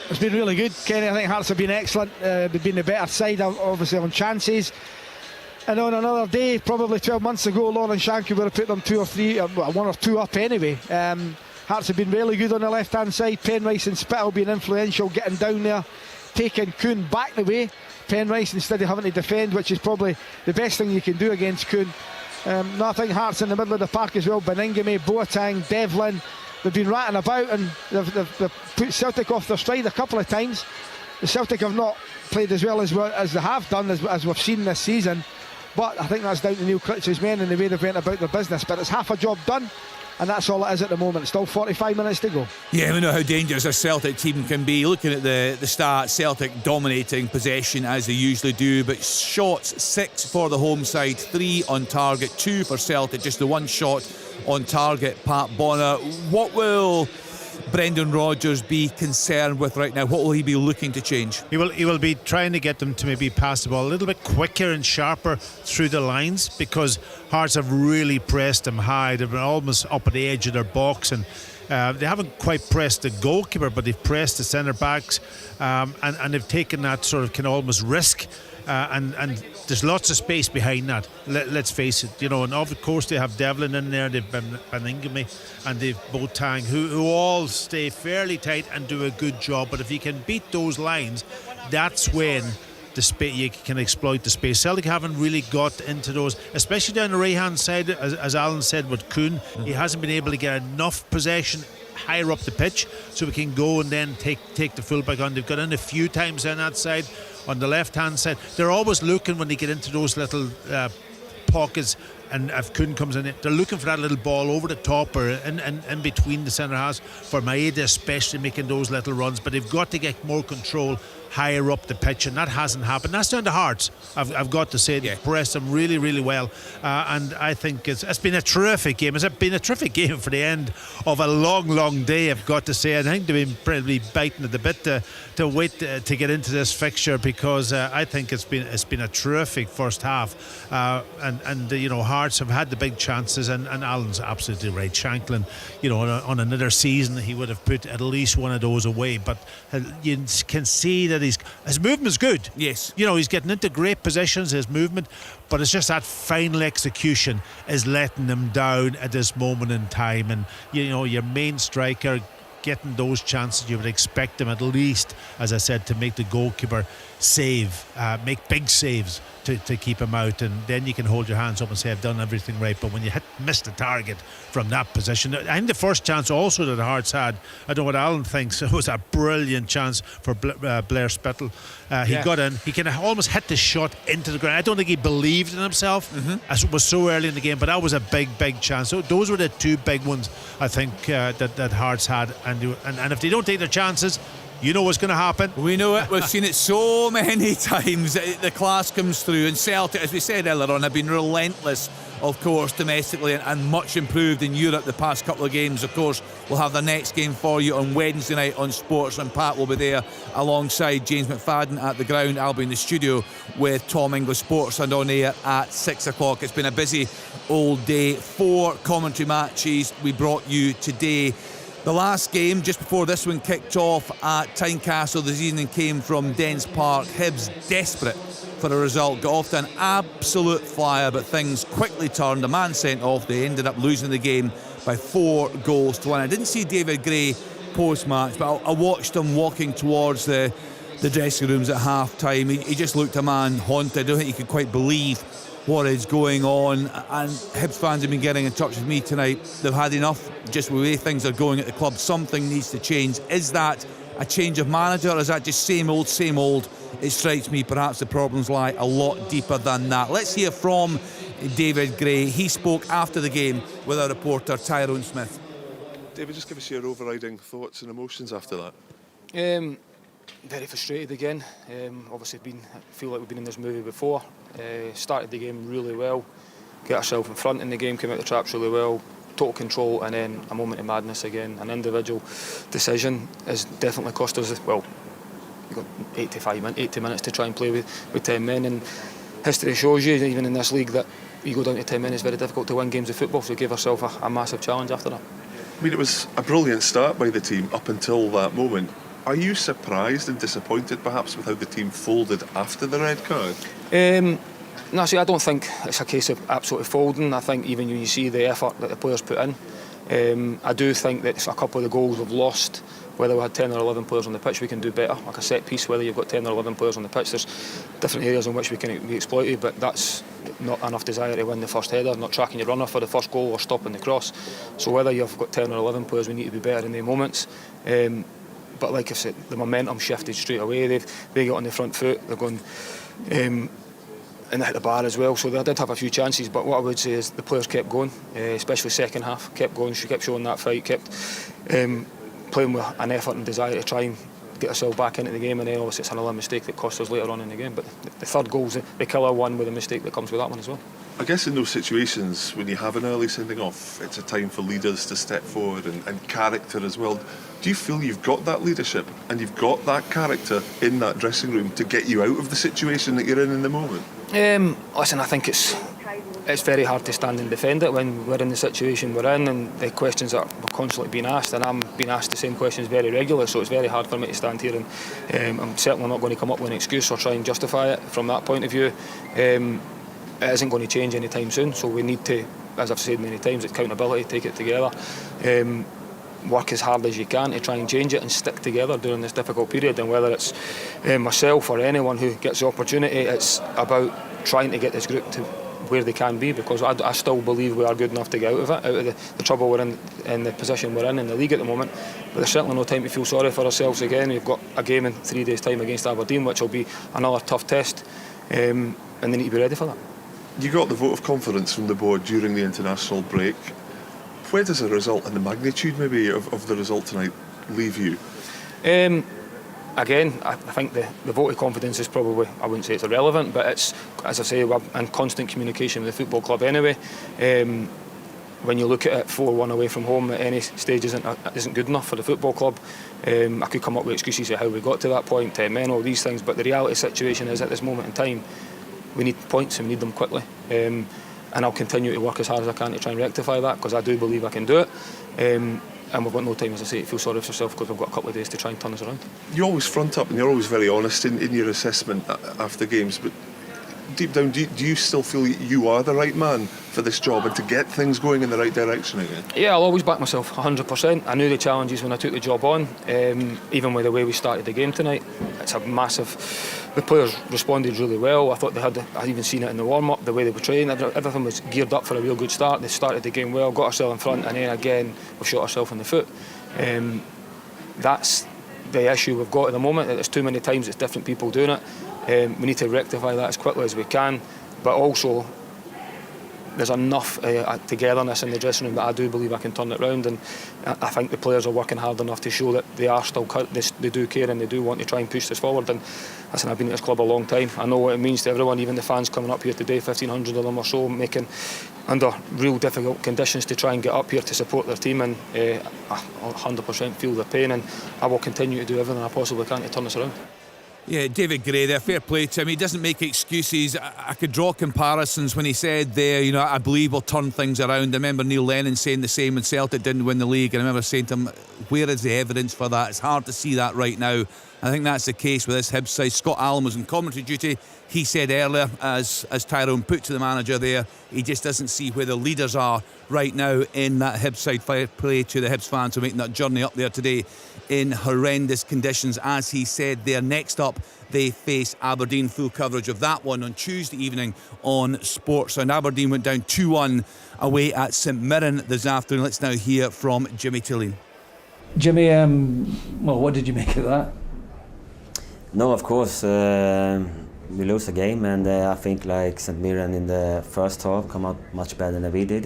It's been really good, Kenny. I think Hearts have been excellent. They've been the better side, obviously, on chances. And on another day, probably 12 months ago, Lauren Shanky would have put them 2 or 3, 1 or 2 up anyway. Hearts have been really good on the left-hand side. Penrice and Spittle being influential, getting down there, taking Kuhn back the way. Penrice instead of having to defend, which is probably the best thing you can do against Kuhn. I think Hearts in the middle of the park as well. Beningame, Boateng, Devlin. They've been ratting about and they've put Celtic off their stride a couple of times. The Celtic have not played as well as they have done, as we've seen this season. But I think that's down to Neil Critch's men and the way they've went about their business. But it's half a job done, and that's all it is at the moment. Still 45 minutes to go. Yeah, we know how dangerous a Celtic team can be. Looking at the start, Celtic dominating possession as they usually do, but shots 6 for the home side, 3 on target, 2 for Celtic, just the 1 shot on target. Pat Bonner, what will Brendan Rodgers be concerned with right now? What will he be looking to change? He will be trying to get them to maybe pass the ball a little bit quicker and sharper through the lines, because Hearts have really pressed them high. They've been almost up at the edge of their box, and they haven't quite pressed the goalkeeper, but they've pressed the centre backs, and they've taken that sort of almost risk. And there's lots of space behind that. Let's face it, and of course they have Devlin in there, they've Beningame and they've Boateng, who all stay fairly tight and do a good job. But if you can beat those lines, that's when you can exploit the space. Celtic haven't really got into those, especially down the right hand side, as Alan said with Kuhn. He hasn't been able to get enough possession higher up the pitch so we can go and then take the fullback on. They've got in a few times on that side. On the left hand side, they're always looking when they get into those little pockets, and if Kuhn comes in, they're looking for that little ball over the top or in between the centre halves, for Maeda especially making those little runs. But they've got to get more control higher up the pitch, and that hasn't happened. That's down to Hearts, I've got to say. They've pressed them really, really well, and I think it's been a terrific game. It's been a terrific game for the end of a long, long day, I've got to say. I think they've been probably biting at the bit to wait to get into this fixture, because I think it's been a terrific first half, and Hearts have had the big chances, and Alan's absolutely right. Shanklin, on another season he would have put at least one of those away, but you can see that his movement's good. Yes. He's getting into great positions, his movement, but it's just that final execution is letting him down at this moment in time. And your main striker getting those chances, you would expect them at least, as I said, to make the goalkeeper make big saves to keep him out, and then you can hold your hands up and say I've done everything right. But when you miss the target from that position, I think the first chance also that Hearts had, I don't know what Alan thinks, it was a brilliant chance for Blair Spittle. He got in, he kind of almost hit the shot into the ground. I don't think he believed in himself, as it was so early in the game, but that was a big chance. So those were the two big ones I think that Hearts had, and if they don't take their chances, you know what's going to happen. We know it. We've seen it so many times. The class comes through, and Celtic, as we said earlier on, have been relentless, of course, domestically, and much improved in Europe the past couple of games. Of course, we'll have the next game for you on Wednesday night on Sports, and Pat will be there alongside James McFadden at the ground. I'll be in the studio with Tom English Sports and on air at 6 o'clock. It's been a busy old day. 4 commentary matches we brought you today. The last game, just before this one kicked off at Tynecastle this evening, came from Dens Park. Hibs desperate for a result, got off to an absolute flyer, but things quickly turned. A man sent off, they ended up losing the game by 4-1. I didn't see David Gray post-match, but I watched him walking towards the dressing rooms at half-time. He just looked a man haunted. I don't think he could quite believe what is going on, and Hibs fans have been getting in touch with me tonight. They've had enough, just the way things are going at the club. Something needs to change. Is that a change of manager, or is that just same old? It strikes me perhaps the problems lie a lot deeper than that. Let's hear from David Gray. He spoke after the game with our reporter Tyrone Smith. David, just give us your overriding thoughts and emotions after that. Very frustrated again. Obviously, I feel like we've been in this movie before. Started the game really well, get ourselves in front in the game, came out the traps really well, total control, and then a moment of madness again. An individual decision has definitely cost us. Well, you've got 80 minutes to try and play with 10 men, and history shows you, even in this league, that you go down to 10 men, it's very difficult to win games of football. So we gave ourselves a massive challenge after that. I mean, it was a brilliant start by the team up until that moment. Are you surprised and disappointed perhaps with how the team folded after the red card? No, see, I don't think it's a case of absolutely folding. I think even when you see the effort that the players put in, I do think that a couple of the goals we've lost, whether we had 10 or 11 players on the pitch, we can do better. Like a set piece, whether you've got 10 or 11 players on the pitch, there's different areas in which we can be exploited, but that's not enough desire to win the first header, not tracking your runner for the first goal or stopping the cross. So whether you've got 10 or 11 players, we need to be better in the moments. But like I said, the momentum shifted straight away. They got on the front foot. They're going and they hit the bar as well. So they did have a few chances. But what I would say is the players kept going, especially second half. Kept going. She kept showing that fight. Kept playing with an effort and desire to try and get ourselves back into the game. And then obviously it's another mistake that cost us later on in the game. But the third goal's the killer one with a mistake that comes with that one as well. I guess in those situations, when you have an early sending off, it's a time for leaders to step forward and character as well. Do you feel you've got that leadership and you've got that character in that dressing room to get you out of the situation that you're in the moment? Listen, I think it's very hard to stand and defend it when we're in the situation we're in, and the questions that we're constantly being asked, and I'm being asked the same questions very regularly, so it's very hard for me to stand here and I'm certainly not going to come up with an excuse or try and justify it from that point of view. It isn't going to change anytime soon, so we need to, as I've said many times, accountability, take it together, work as hard as you can to try and change it and stick together during this difficult period. And whether it's myself or anyone who gets the opportunity, it's about trying to get this group to where they can be, because I still believe we are good enough to get out of it, out of the trouble we're in the position we're in the league at the moment. But there's certainly no time to feel sorry for ourselves again. We've got a game in 3 days' time against Aberdeen, which will be another tough test, and they need to be ready for that. You got the vote of confidence from the board during the international break. Where does the result and the magnitude maybe of the result tonight leave you? Again, I think the vote of confidence is probably, I wouldn't say it's irrelevant, but it's, as I say, we're in constant communication with the football club anyway. When you look at it, 4-1 away from home at any stage isn't good enough for the football club. I could come up with excuses of how we got to that point, 10 men, all these things, but the reality situation is at this moment in time, we need points and we need them quickly. And I'll continue to work as hard as I can to try and rectify that, because I do believe I can do it. And we've got no time, as I say, to feel sorry for yourself, because we've got a couple of days to try and turn us around. You always front up and you're always very honest in your assessment after games, but deep down, do you still feel you are the right man for this job and to get things going in the right direction again? Yeah, I'll always back myself 100%. I knew the challenges when I took the job on, even with the way we started the game tonight. It's a massive... The players responded really well. I thought I'd even seen it in the warm-up, the way they were training. Everything was geared up for a real good start. They started the game well, got ourselves in front, and then again, we've shot ourselves in the foot. That's the issue we've got at the moment. There's too many times it's different people doing it. We need to rectify that as quickly as we can, but also there's enough togetherness in the dressing room that I do believe I can turn it round, and I think the players are working hard enough to show that they are still they do care and they do want to try and push this forward. And listen, I've been at this club a long time. I know what it means to everyone, even the fans coming up here today, 1,500 of them or so, making under real difficult conditions to try and get up here to support their team, and I 100% feel the pain, and I will continue to do everything I possibly can to turn this around. Yeah, David Gray there, fair play to him. He doesn't make excuses. I could draw comparisons when he said there, you know, I believe we'll turn things around. I remember Neil Lennon saying the same when Celtic didn't win the league, and I remember saying to him, where is the evidence for that? It's hard to see that right now. I think that's the case with this Hibs side. Scott Allen was in commentary duty. He said earlier, as Tyrone put to the manager there, he just doesn't see where the leaders are right now in that Hibs side. Fair play to the Hibs fans for making that journey up there today in horrendous conditions. As he said there, next up they face Aberdeen. Full coverage of that one on Tuesday evening on Sportsound. Aberdeen went down 2-1 away at St Mirren this afternoon. Let's now hear from Jimmy Tilleen. Jimmy, well, what did you make of that? No, of course, we lose the game, and I think like St Mirren in the first half come out much better than we did.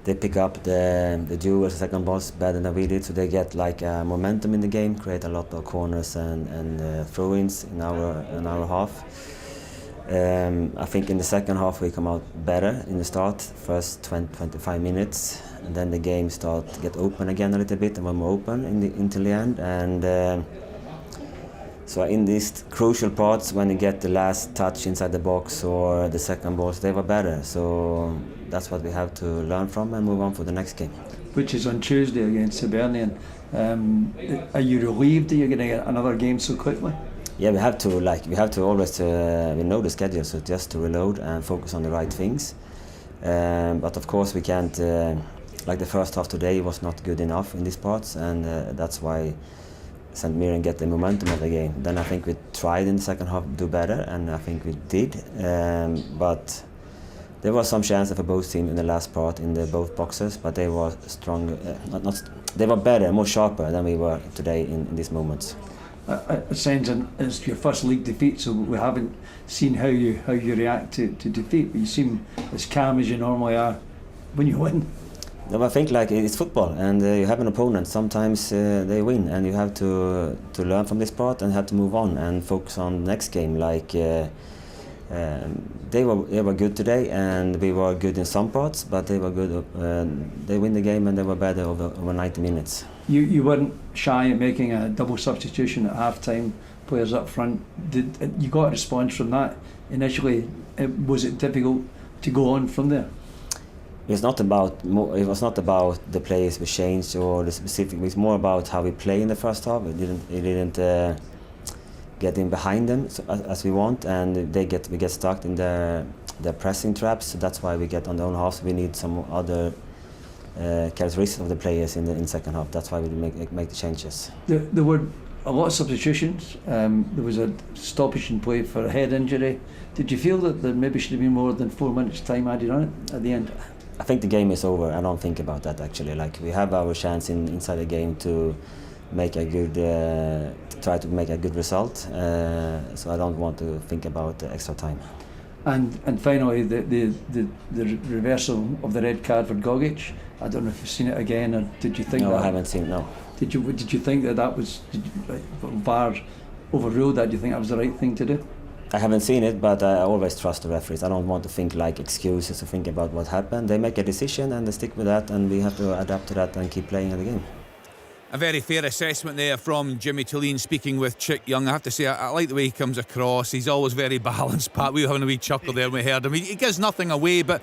They pick up the duels, second balls better than we did, so they get like momentum in the game, create a lot of corners and throw-ins in our half. I think in the second half we come out better in the start, first 20-25 minutes, and then the game start to get open again a little bit, and we're more open until the end. And so in these crucial parts, when you get the last touch inside the box or the second balls, they were better. So that's what we have to learn from and move on for the next game. Which is on Tuesday against Hibernian. Are you relieved that you're going to get another game so quickly? Yeah, we have to always, we know the schedule, so just to reload and focus on the right things. But of course we can't, like the first half today was not good enough in these parts, and that's why St Mirren get the momentum of the game. Then I think we tried in the second half to do better, and I think we did. But there was some chances for both teams in the last part in the both boxes, but they were strong. They were better, more sharper than we were today in these moments. It sounds it's your first league defeat, so we haven't seen how you react to defeat. But you seem as calm as you normally are when you win. No, I think like it's football, and you have an opponent. Sometimes they win, and you have to learn from this part and have to move on and focus on the next game. Like they were good today, and we were good in some parts, but they were good. They win the game, and they were better over 90 minutes. You weren't shy at making a double substitution at half-time, players up front. You got a response from that initially? Was it difficult to go on from there? It was not about the players we changed or the specific. It's more about how we play in the first half. We didn't get in behind them as we want, and we get stuck in their pressing traps. So that's why we get on the own half. So we need some other characteristics of the players in the second half. That's why we make the changes. There were a lot of substitutions. There was a stoppage in play for a head injury. Did you feel that there maybe should have been more than 4 minutes time added on it at the end? I think the game is over. I don't think about that actually. Like we have our chance inside the game to make a good, try to make a good result. So I don't want to think about the extra time. And finally, the reversal of the red card for Gogic. I don't know if you've seen it again, or did you think? No, that, I haven't seen it. No. Did you think that was VAR overruled that? Do you think that was the right thing to do? I haven't seen it, but I always trust the referees. I don't want to think like excuses to think about what happened. They make a decision and they stick with that, and we have to adapt to that and keep playing the game. A very fair assessment there from Jimmy Tilleen speaking with Chick Young. I have to say, I like the way he comes across. He's always very balanced, Pat. We were having a wee chuckle there when we heard him. He gives nothing away, but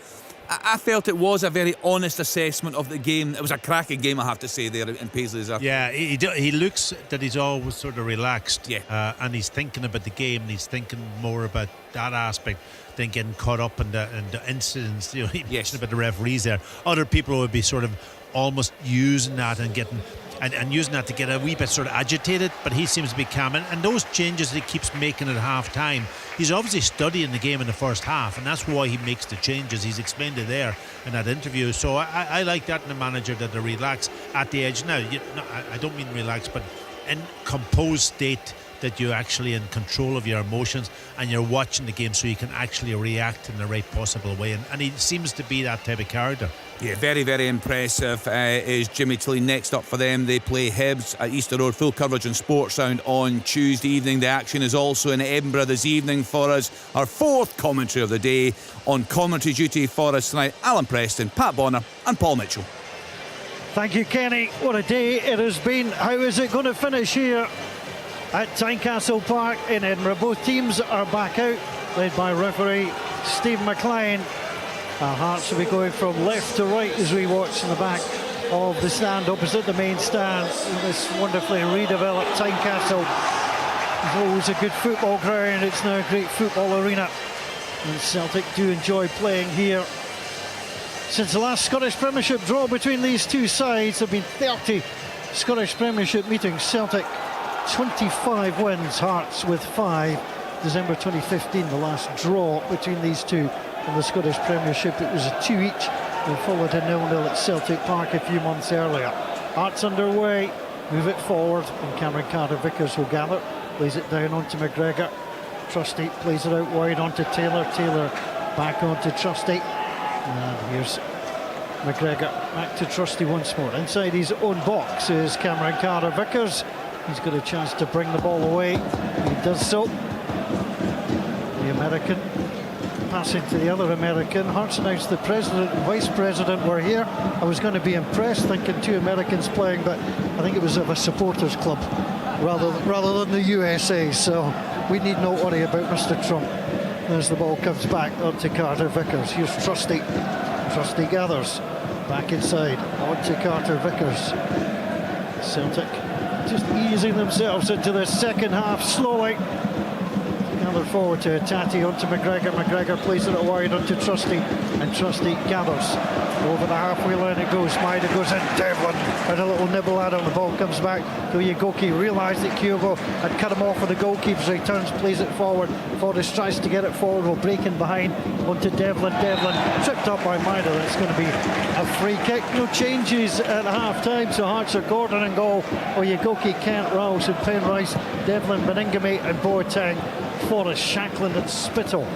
I felt it was a very honest assessment of the game. It was a cracking game, I have to say, there in Paisley's. Yeah, he looks that he's always sort of relaxed. Yeah. And he's thinking about the game, and he's thinking more about that aspect than getting caught up in the incidents. You know, he mentioned about the referees there. Other people would be sort of almost using that and getting and using that to get a wee bit sort of agitated, but he seems to be calm. And those changes that he keeps making at half time, he's obviously studying the game in the first half, and that's why he makes the changes. He's explained it there in that interview. So I like that in a manager, that they relax at the edge. Now, I don't mean relax, but in composed state, that you're actually in control of your emotions and you're watching the game so you can actually react in the right possible way. And he seems to be that type of character. Yeah, very, very impressive is Jimmy Tilley. Next up for them, they play Hibs at Easter Road. Full coverage on Sports Sound on Tuesday evening. The action is also in Edinburgh this evening for us. Our fourth commentary of the day. On commentary duty for us tonight, Alan Preston, Pat Bonner and Paul Mitchell. Thank you, Kenny. What a day it has been. How is it going to finish here at Tynecastle Park in Edinburgh? Both teams are back out, led by referee Steve McLean. Our Hearts will be going from left to right as we watch in the back of the stand opposite the main stand in this wonderfully redeveloped Tynecastle. It's always a good football ground. It's now a great football arena, and Celtic do enjoy playing here. Since the last Scottish Premiership draw between these two sides, there have been 30 Scottish Premiership meetings. Celtic 25 wins, Hearts with 5. December 2015, the last draw between these two in the Scottish Premiership. It was a 2 each. They followed a 0-0 at Celtic Park a few months earlier. Hearts underway, move it forward, and Cameron Carter-Vickers will gather, plays it down onto McGregor. Trusty plays it out wide onto Taylor. Taylor back onto Trusty. And here's McGregor back to Trusty once more. Inside his own box is Cameron Carter-Vickers. He's got a chance to bring the ball away. He does so. The American passing to the other American. Hearts announced the president and vice president were here. I was going to be impressed thinking two Americans playing, but I think it was of a supporters club rather than the USA. So we need not worry about Mr. Trump. As the ball comes back onto Carter-Vickers. Here's Trusty. Trusty gathers back inside onto Carter-Vickers. Celtic just easing themselves into the second half slowly. Gather forward to Tati onto McGregor. McGregor plays it wide onto Trusty, and Trusty gathers. Over the halfway line it goes. Maida goes in. Devlin had a little nibble at him. The ball comes back. Kyogo realised that Kyogo had cut him off with the goalkeeper, so he turns, plays it forward. Forrest tries to get it forward. Will break in behind onto Devlin. Devlin tripped up by Maida. That's going to be a free kick. No changes at half time, so Hearts are Gordon and goal. Oyegoki, Kent, Rouse and Penrice, Devlin, Beningame and Boateng, Forrest, Shackland and Spittle.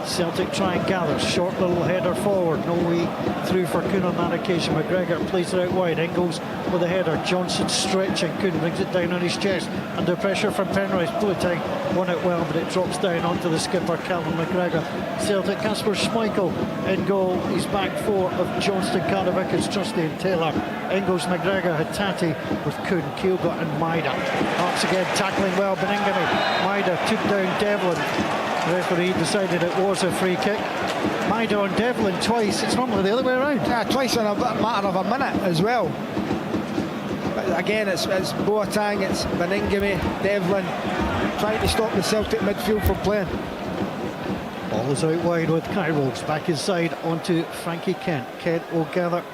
Celtic try and gather. Short little header forward. No way through for Kuhn on that occasion. McGregor plays it out wide. Ingles with a header. Johnson stretching. Kuhn brings it down on his chest. Under pressure from Penrice. Boateng won it well, but it drops down onto the skipper, Calvin McGregor. Celtic, Kasper Schmeichel in goal. He's back four of Johnston, Carter-Vickers, Trusty and Taylor. Ingles, McGregor had Tati with Kuhn, Kyogo and Maida. Hearts again tackling well. Beningame. Maida took down Devlin. The referee decided it was a free kick. Maida on Devlin twice. It's normally the other way around. Yeah, twice in a matter of a minute as well. But again, it's Boateng, it's Beningame, Devlin trying to stop the Celtic midfield from playing. Ball is out wide with Kairos back inside onto Frankie Kent. Kent will gather.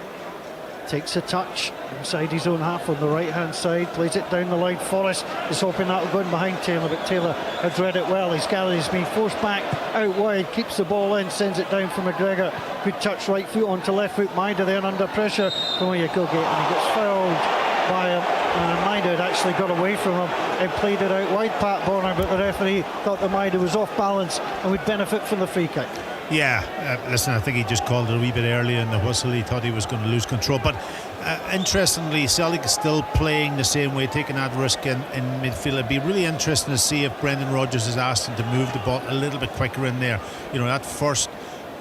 Takes a touch inside his own half on the right hand side, plays it down the line. Forrest is hoping that will go in behind Taylor, but Taylor has read it well. He's gathered, he's been forced back out wide, keeps the ball in, sends it down for McGregor. Good touch, right foot onto left foot. Maida then under pressure from Oyegoki, and he gets fouled by him. And Maida had actually got away from him and played it out wide, Pat Bonner, but the referee thought that Maida was off balance and would benefit from the free kick. Yeah, listen, I think he just called it a wee bit earlier in the whistle. He thought he was going to lose control, but interestingly, Celtic is still playing the same way, taking that risk in midfield. It'd be really interesting to see if Brendan Rodgers has asked him to move the ball a little bit quicker in there. You know, that first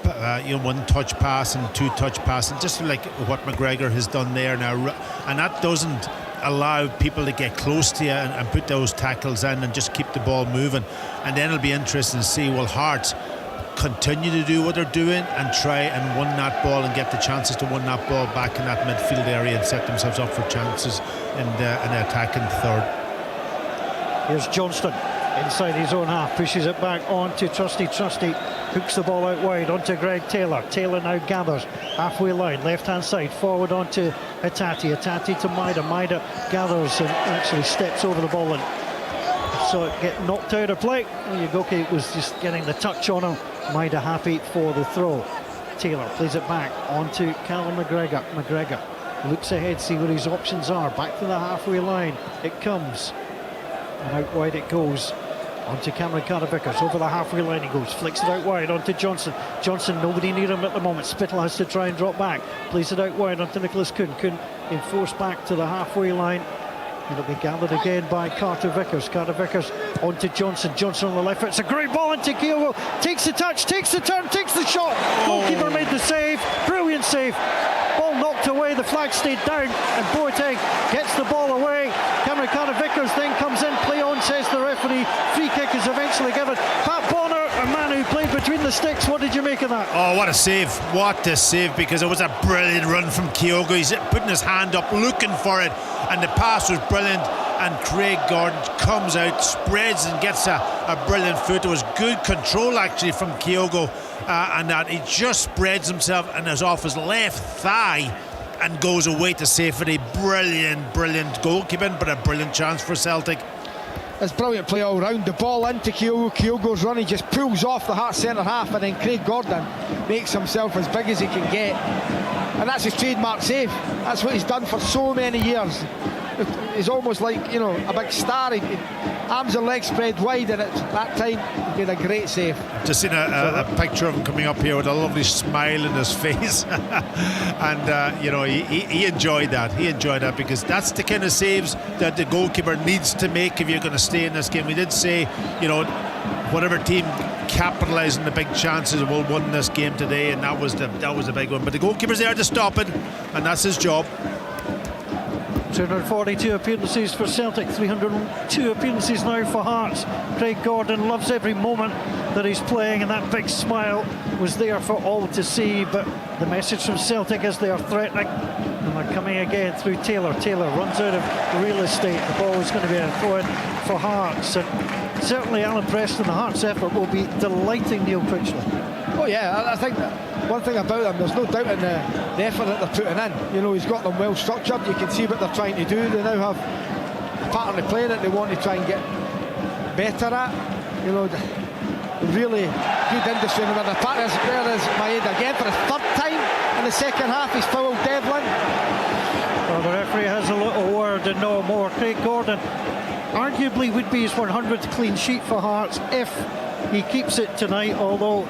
one touch pass and two touch pass, and just like what McGregor has done there now, and that doesn't allow people to get close to you and put those tackles in and just keep the ball moving. And then it'll be interesting to see, will Hearts continue to do what they're doing and try and win that ball and get the chances to win that ball back in that midfield area and set themselves up for chances in the attacking third. Here's Johnston inside his own half, pushes it back on to Trusty. Trusty hooks the ball out wide onto Greg Taylor. Taylor now gathers halfway line, left hand side, forward onto Hattati. Hattati to Maida. Maida gathers and actually steps over the ball and saw it get knocked out of play. Ugoki was just getting the touch on him. Maida happy for the throw. Taylor plays it back onto Callum McGregor. McGregor looks ahead, see what his options are. Back to the halfway line it comes, and out wide it goes onto Cameron Carter-Vickers. Over the halfway line he goes, flicks it out wide onto Johnson. Johnson, nobody near him at the moment. Spittle has to try and drop back, plays it out wide onto Nicholas Kuhn. Kuhn enforced back to the halfway line. It'll be gathered again by Carter-Vickers. Carter-Vickers onto Johnson. Johnson on the left foot. It's a great ball into Kyogo. Takes the touch, takes the turn, takes the shot. Goalkeeper made the save. Brilliant save. Ball knocked away. The flag stayed down, and Boateng gets the ball away. Cameron Carter-Vickers then comes in. Play on, says the referee. Free kick is eventually given. Pat Bonner, a man who played between the sticks. What did you make of that? Oh, what a save. What a save, because it was a brilliant run from Kyogo. He's putting his hand up, looking for it, and the pass was brilliant. And Craig Gordon comes out, spreads and gets a brilliant foot. It was good control actually from Kyogo, and that he just spreads himself and is off his left thigh and goes away to safety. Brilliant goalkeeping, but a brilliant chance for Celtic. It's brilliant play all round. The ball into Kyogo. Kyogo's run, he just pulls off the Hearts centre half, and then Craig Gordon makes himself as big as he can get, and that's his trademark save. That's what he's done for so many years. He's almost like, you know, a big star. Arms and legs spread wide, and at that time he did a great save. Just seen a picture of him coming up here with a lovely smile in his face and you know, he enjoyed that. He enjoyed that, because that's the kind of saves that the goalkeeper needs to make if you're going to stay in this game. We did say, you know, whatever team capitalising the big chances will win this game today, and that was the big one. But the goalkeeper's there to stop it, and that's his job. 242 appearances for Celtic, 302 appearances now for Hearts. Craig Gordon loves every moment that he's playing, and that big smile was there for all to see. But the message from Celtic is they are threatening, and they're coming again through Taylor. Taylor runs out of real estate. The ball is going to be a throw in for Hearts, and certainly Alan Preston, the Hearts effort will be delighting Neil Critchley. Oh yeah, I think that one thing about them, there's no doubt in the effort that they're putting in. You know, he's got them well structured. You can see what they're trying to do. They now have a pattern of play that they want to try and get better at. You know, really good industry. And the partners, there is Maeda again for the third time in the second half. He's fouled Devlin. Well, the referee has a little word and no more. Craig Gordon arguably would be his 100th clean sheet for Hearts if he keeps it tonight, although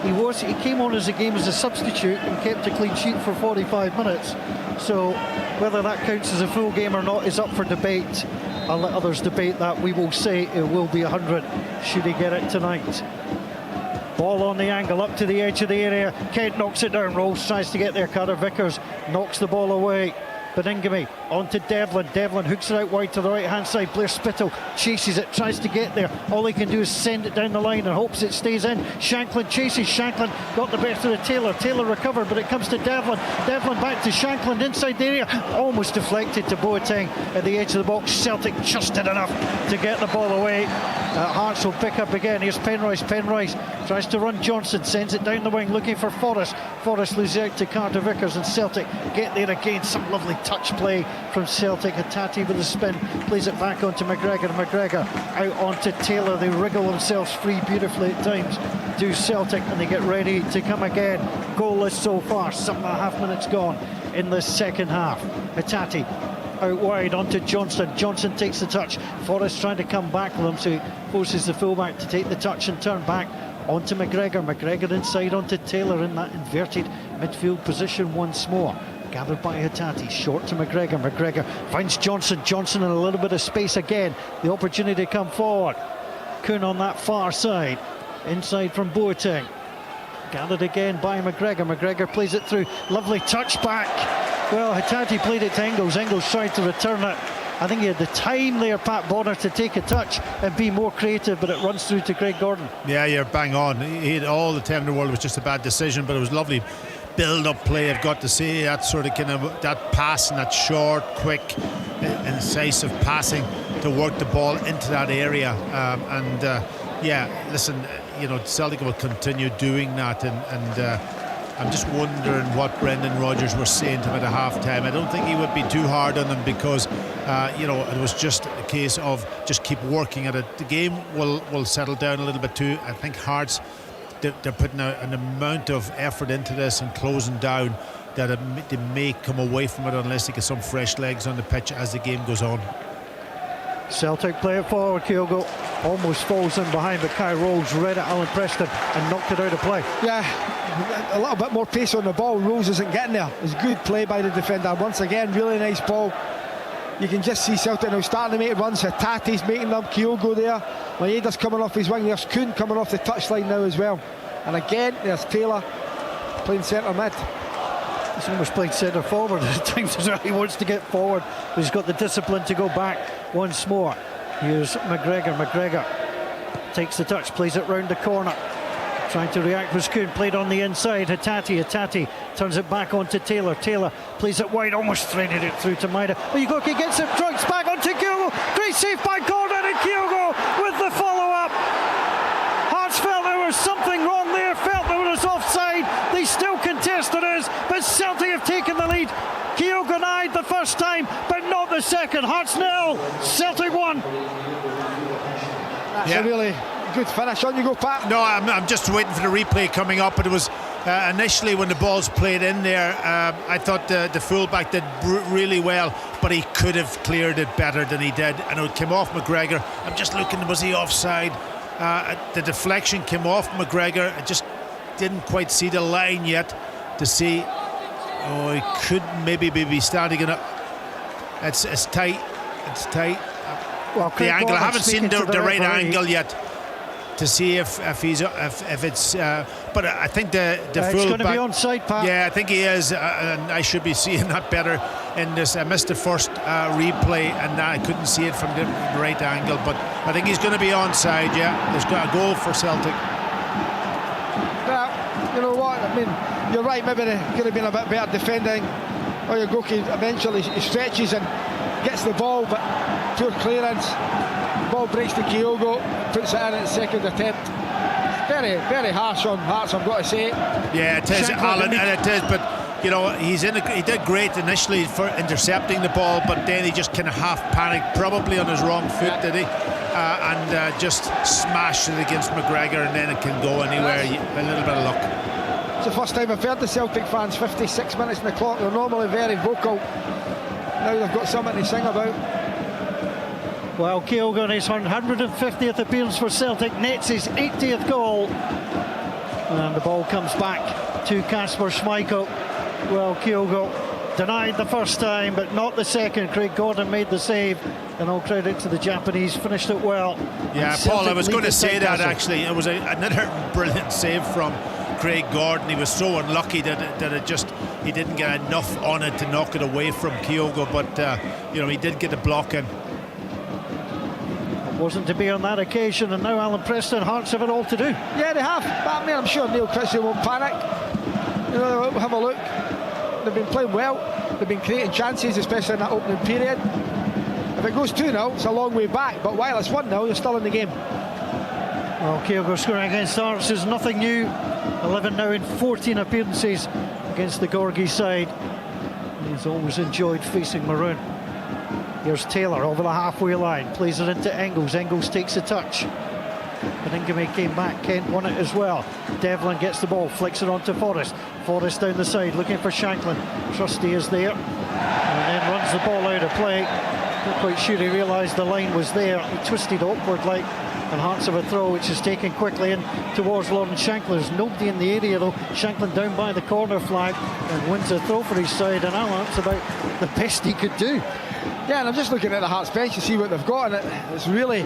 he came on as a game as a substitute and kept a clean sheet for 45 minutes. So whether that counts as a full game or not is up for debate. I'll let others debate that. We will say it will be 100 should he get it tonight. Ball on the angle up to the edge of the area. Kent knocks it down. Rolls tries to get there. Carter-Vickers knocks the ball away. Beningame on to Devlin. Devlin hooks it out wide to the right hand side. Blair Spittle chases it, tries to get there. All he can do is send it down the line and hopes it stays in. Shanklin chases. Shanklin got the better of Taylor. Taylor recovered, but it comes to Devlin. Devlin back to Shanklin inside the area. Almost deflected to Boateng at the edge of the box. Celtic just did enough to get the ball away. Hearts will pick up again. Here's Penrice. Penrice tries to run Johnson, sends it down the wing looking for Forrest. Forrest loses out to Carter-Vickers, and Celtic get there again. Some lovely touch play from Celtic. Hattati with a spin, plays it back onto McGregor. McGregor out onto Taylor. They wriggle themselves free beautifully at times, do Celtic, and they get ready to come again. Goalless so far, 7.5 minutes gone in the second half. Hattati out wide onto Johnson. Johnson takes the touch. Forrest trying to come back with him, so he forces the fullback to take the touch and turn back onto McGregor. McGregor inside onto Taylor in that inverted midfield position once more. Gathered by Hattati, short to McGregor. McGregor finds Johnson. Johnson in a little bit of space again. The opportunity to come forward. Kuhn on that far side. Inside from Boateng. Gathered again by McGregor. McGregor plays it through. Lovely touch back. Well, Hattati played it to Engels. Engels tried to return it, I think he had the time there, Pat Bonner, to take a touch and be more creative, but it runs through to Craig Gordon. Yeah, you're bang on. He had all the time in the world. It was just a bad decision, but it was lovely build-up play. I've got to say, that sort of that pass and that short, quick, incisive passing to work the ball into that area. Yeah, listen, you know, Celtic will continue doing that, and I'm just wondering what Brendan Rodgers was saying to him at a half-time. I don't think he would be too hard on them because, you know, it was just a case of just keep working at it. The game will settle down a little bit too. I think Hearts, they're putting an amount of effort into this and closing down that they may come away from it unless they get some fresh legs on the pitch as the game goes on. Celtic play it forward. Kyogo almost falls in behind, but Kai Rolls read at Alan Preston and knocked it out of play. Yeah, a little bit more pace on the ball. Rolls isn't getting there. It's good play by the defender. Once again, really nice ball. You can just see Celtic now starting to make runs. Tati's making them. Kyogo there. Maeda's coming off his wing. There's Kuhn coming off the touchline now as well. And again, there's Taylor playing centre mid. He's almost played centre forward at times as well. He wants to get forward, but he's got the discipline to go back once more. Here's McGregor. McGregor takes the touch, plays it round the corner. Trying to react was Kuhn, played on the inside. Hattati turns it back onto Taylor. Taylor plays it wide, almost threaded it through to Maeda. Ugoki gets it, drugs back onto Kyogo. Great save by Gordon, and Kyogo with the follow-up. Hearts felt there was something wrong there, felt there was offside. They still contest it is, but Celtic have taken the lead. Kyogo denied the first time, but not the second. Hearts 0, Celtic 1. That's a really good finish. On you go, Pat. No, I'm just waiting for the replay coming up, but it was initially when the ball's played in there, I thought the fullback did really well, but he could have cleared it better than he did, and it came off McGregor. I'm just looking, was he offside? The deflection came off McGregor. I just didn't quite see the line yet to see. Oh, he could maybe be starting it up. It's tight. It's tight. Well, the angle. I haven't seen the right angle yet to see if it's. But I think the fullback. It's going to be onside, Pat. Yeah, I think he is, and I should be seeing that better in this. I missed the first replay, and I couldn't see it from the right angle. But I think he's going to be onside. Yeah, there's got a goal for Celtic. Yeah, you know what? I mean, you're right. Maybe they could have been a bit better defending. Ugoki eventually he stretches and gets the ball, but poor clearance. Ball breaks to Kyogo, puts it in at the second attempt. Very, very harsh on Hearts, I've got to say. Yeah, it is, Alan, and it is. But you know, he did great initially for intercepting the ball, but then he just kind of half panicked, probably on his wrong foot, did he? And just smashed it against McGregor, and then it can go anywhere. A little bit of luck. It's the first time I've heard the Celtic fans 56 minutes in the clock. They're normally very vocal. Now they've got something to sing about. Well, Kyogo in his 150th appearance for Celtic nets his 80th goal. And the ball comes back to Kasper Schmeichel. Well, Kyogo denied the first time, but not the second. Craig Gordon made the save, and all credit to the Japanese, finished it well. Yeah, Paul, I was going to say that actually. It was another brilliant save from Craig Gordon. He was so unlucky that he didn't get enough on it to knock it away from Kyogo, but you know, he did get a block in. It wasn't to be on that occasion, and now Alan Preston, Hearts have it all to do. Yeah, they have. But I mean, I'm sure Neil Critchley won't panic. You know, have a look. They've been playing well. They've been creating chances, especially in that opening period. If it goes 2-0, it's a long way back. But while it's 1-0, you're still in the game. Well, Kyogo scoring against Hearts is nothing new. 11 now in 14 appearances against the Gorgie side. He's always enjoyed facing Maroon. Here's Taylor over the halfway line, plays it into Engels. Engels takes a touch. Beningame came back, Kent won it as well. Devlin gets the ball, flicks it onto Forrest. Forrest down the side, looking for Shanklin. Trusty is there, and then runs the ball out of play. Not quite sure he realised the line was there. He twisted awkward like, and Hearts have a throw, which is taken quickly in towards Lawrence Shanklin. There's nobody in the area though. Shanklin down by the corner flag and wins a throw for his side, and now that's about the best he could do. Yeah, and I'm just looking at the Hearts bench to see what they've got, and it's really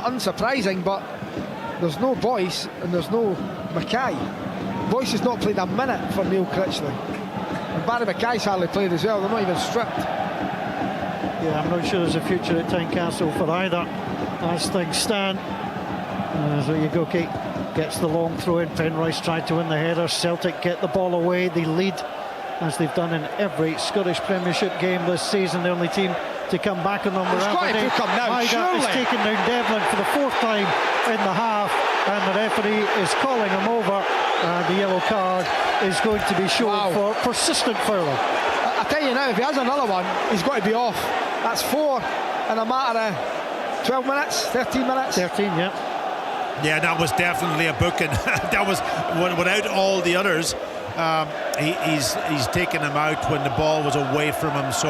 unsurprising, but there's no Boyce and there's no Mackay. Boyce has not played a minute for Neil Critchley, and Barry Mackay's hardly played as well. They're not even stripped. Yeah, I'm not sure there's a future at Tynecastle for either as things stand. So Yagoki gets the long throw in. Penrice tried to win the header. Celtic get the ball away. They lead, as they've done in every Scottish Premiership game this season. The only team to come back on them were Aberdeen. Maida is taking down Devlin for the 4th time in the half, and the referee is calling him over. The yellow card is going to be shown for persistent fouling. I tell you now, if he has another one, he's got to be off. That's 4 in a matter of 12 minutes, 13 minutes. 13, yeah. Yeah, that was definitely a booking. That was without all the others. He's taken him out when the ball was away from him. So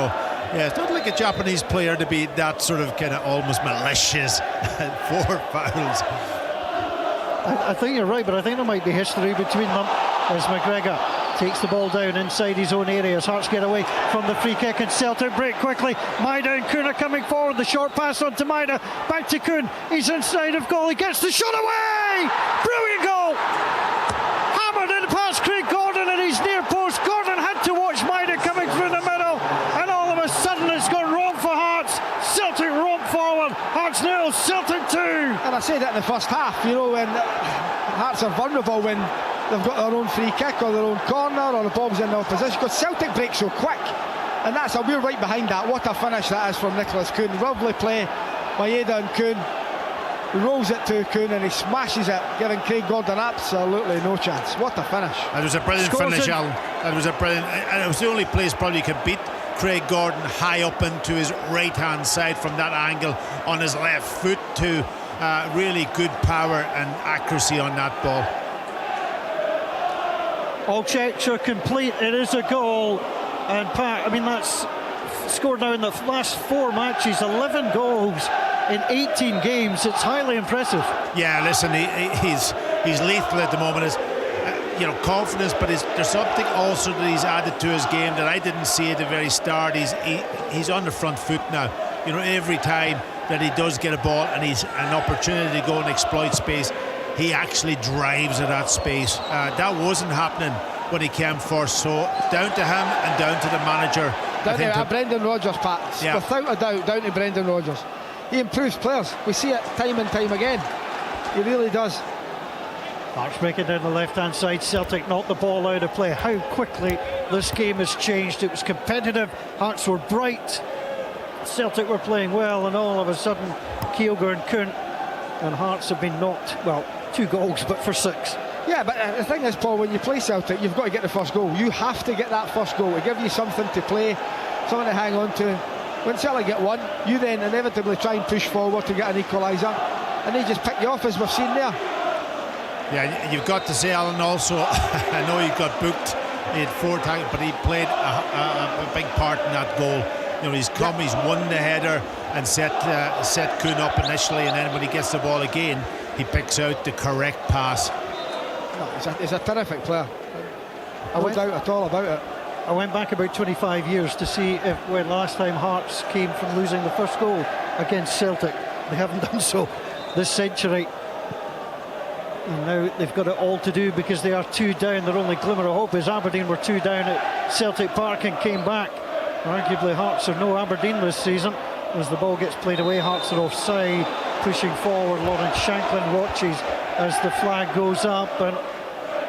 yeah, it's not like a Japanese player to be that sort of kind of almost malicious. 4 fouls. I think you're right, but I think there might be history between them as McGregor takes the ball down inside his own area as Hearts get away from the free kick, and Celtic break quickly. Maida and Kuhn are coming forward. The short pass on to Maida, back to Kuhn. He's inside of goal. He gets the shot away. Brilliant goal. Hammered in past Craig Gordon at his near post. Gordon had to watch Maida coming through the middle, and all of a sudden it's gone wrong for Hearts. Celtic romp forward. Hearts 0, Celtic 2. And I said that in the first half, you know, when Hearts are vulnerable when they've got their own free kick or their own corner or the ball's in the opposition, because Celtic break so quick, and we're right behind that. What a finish that is from Nicholas Kuhn. Lovely play, Maeda and Kuhn. He rolls it to Kuhn and he smashes it, giving Craig Gordon absolutely no chance. What a finish. It was a brilliant finish, Alan. It was a brilliant, and it was the only place probably you could beat Craig Gordon high up into his right hand side from that angle on his left foot to really good power and accuracy on that ball. All checks are complete. It is a goal, and Pat, I mean, that's scored now in the last 4 matches, 11 goals in 18 games. It's highly impressive. Yeah, listen, he's lethal at the moment. His confidence, but there's something also that he's added to his game that I didn't see at the very start. He's on the front foot now. You know, every time that he does get a ball and he's an opportunity to go and exploit space, he actually drives at that space. That wasn't happening when he came first. So down to him and down to the manager. Down to Brendan Rodgers, Pat. Yeah. Without a doubt, down to Brendan Rodgers. He improves players. We see it time and time again. He really does. Hearts breaking down the left-hand side. Celtic knocked the ball out of play. How quickly this game has changed. It was competitive. Hearts were bright. Celtic were playing well, and all of a sudden, Kyogo and Kuhn and Hearts have been knocked. Well, 2 goals, but for 6. Yeah, but the thing is, Paul, when you play Celtic, you've got to get the first goal. You have to get that first goal to give you something to play, something to hang on to. When Celtic get one, you then inevitably try and push forward to get an equaliser, and they just pick you off, as we've seen there. Yeah, you've got to say, Alan, also, I know he got booked. He had 4 tackles, but he played a big part in that goal. You know, he's won the header and set Kuhn up initially, and then when he gets the ball again, he picks out the correct pass. No, he's a terrific player. No doubt at all about it. I went back about 25 years to see when last time Hearts came from losing the first goal against Celtic. They haven't done so this century. And now they've got it all to do because they are 2 down. Their only glimmer of hope is Aberdeen were 2 down at Celtic Park and came back. Arguably Hearts are no Aberdeen this season. As the ball gets played away, Hearts are offside, pushing forward. Lawrence Shanklin watches as the flag goes up. And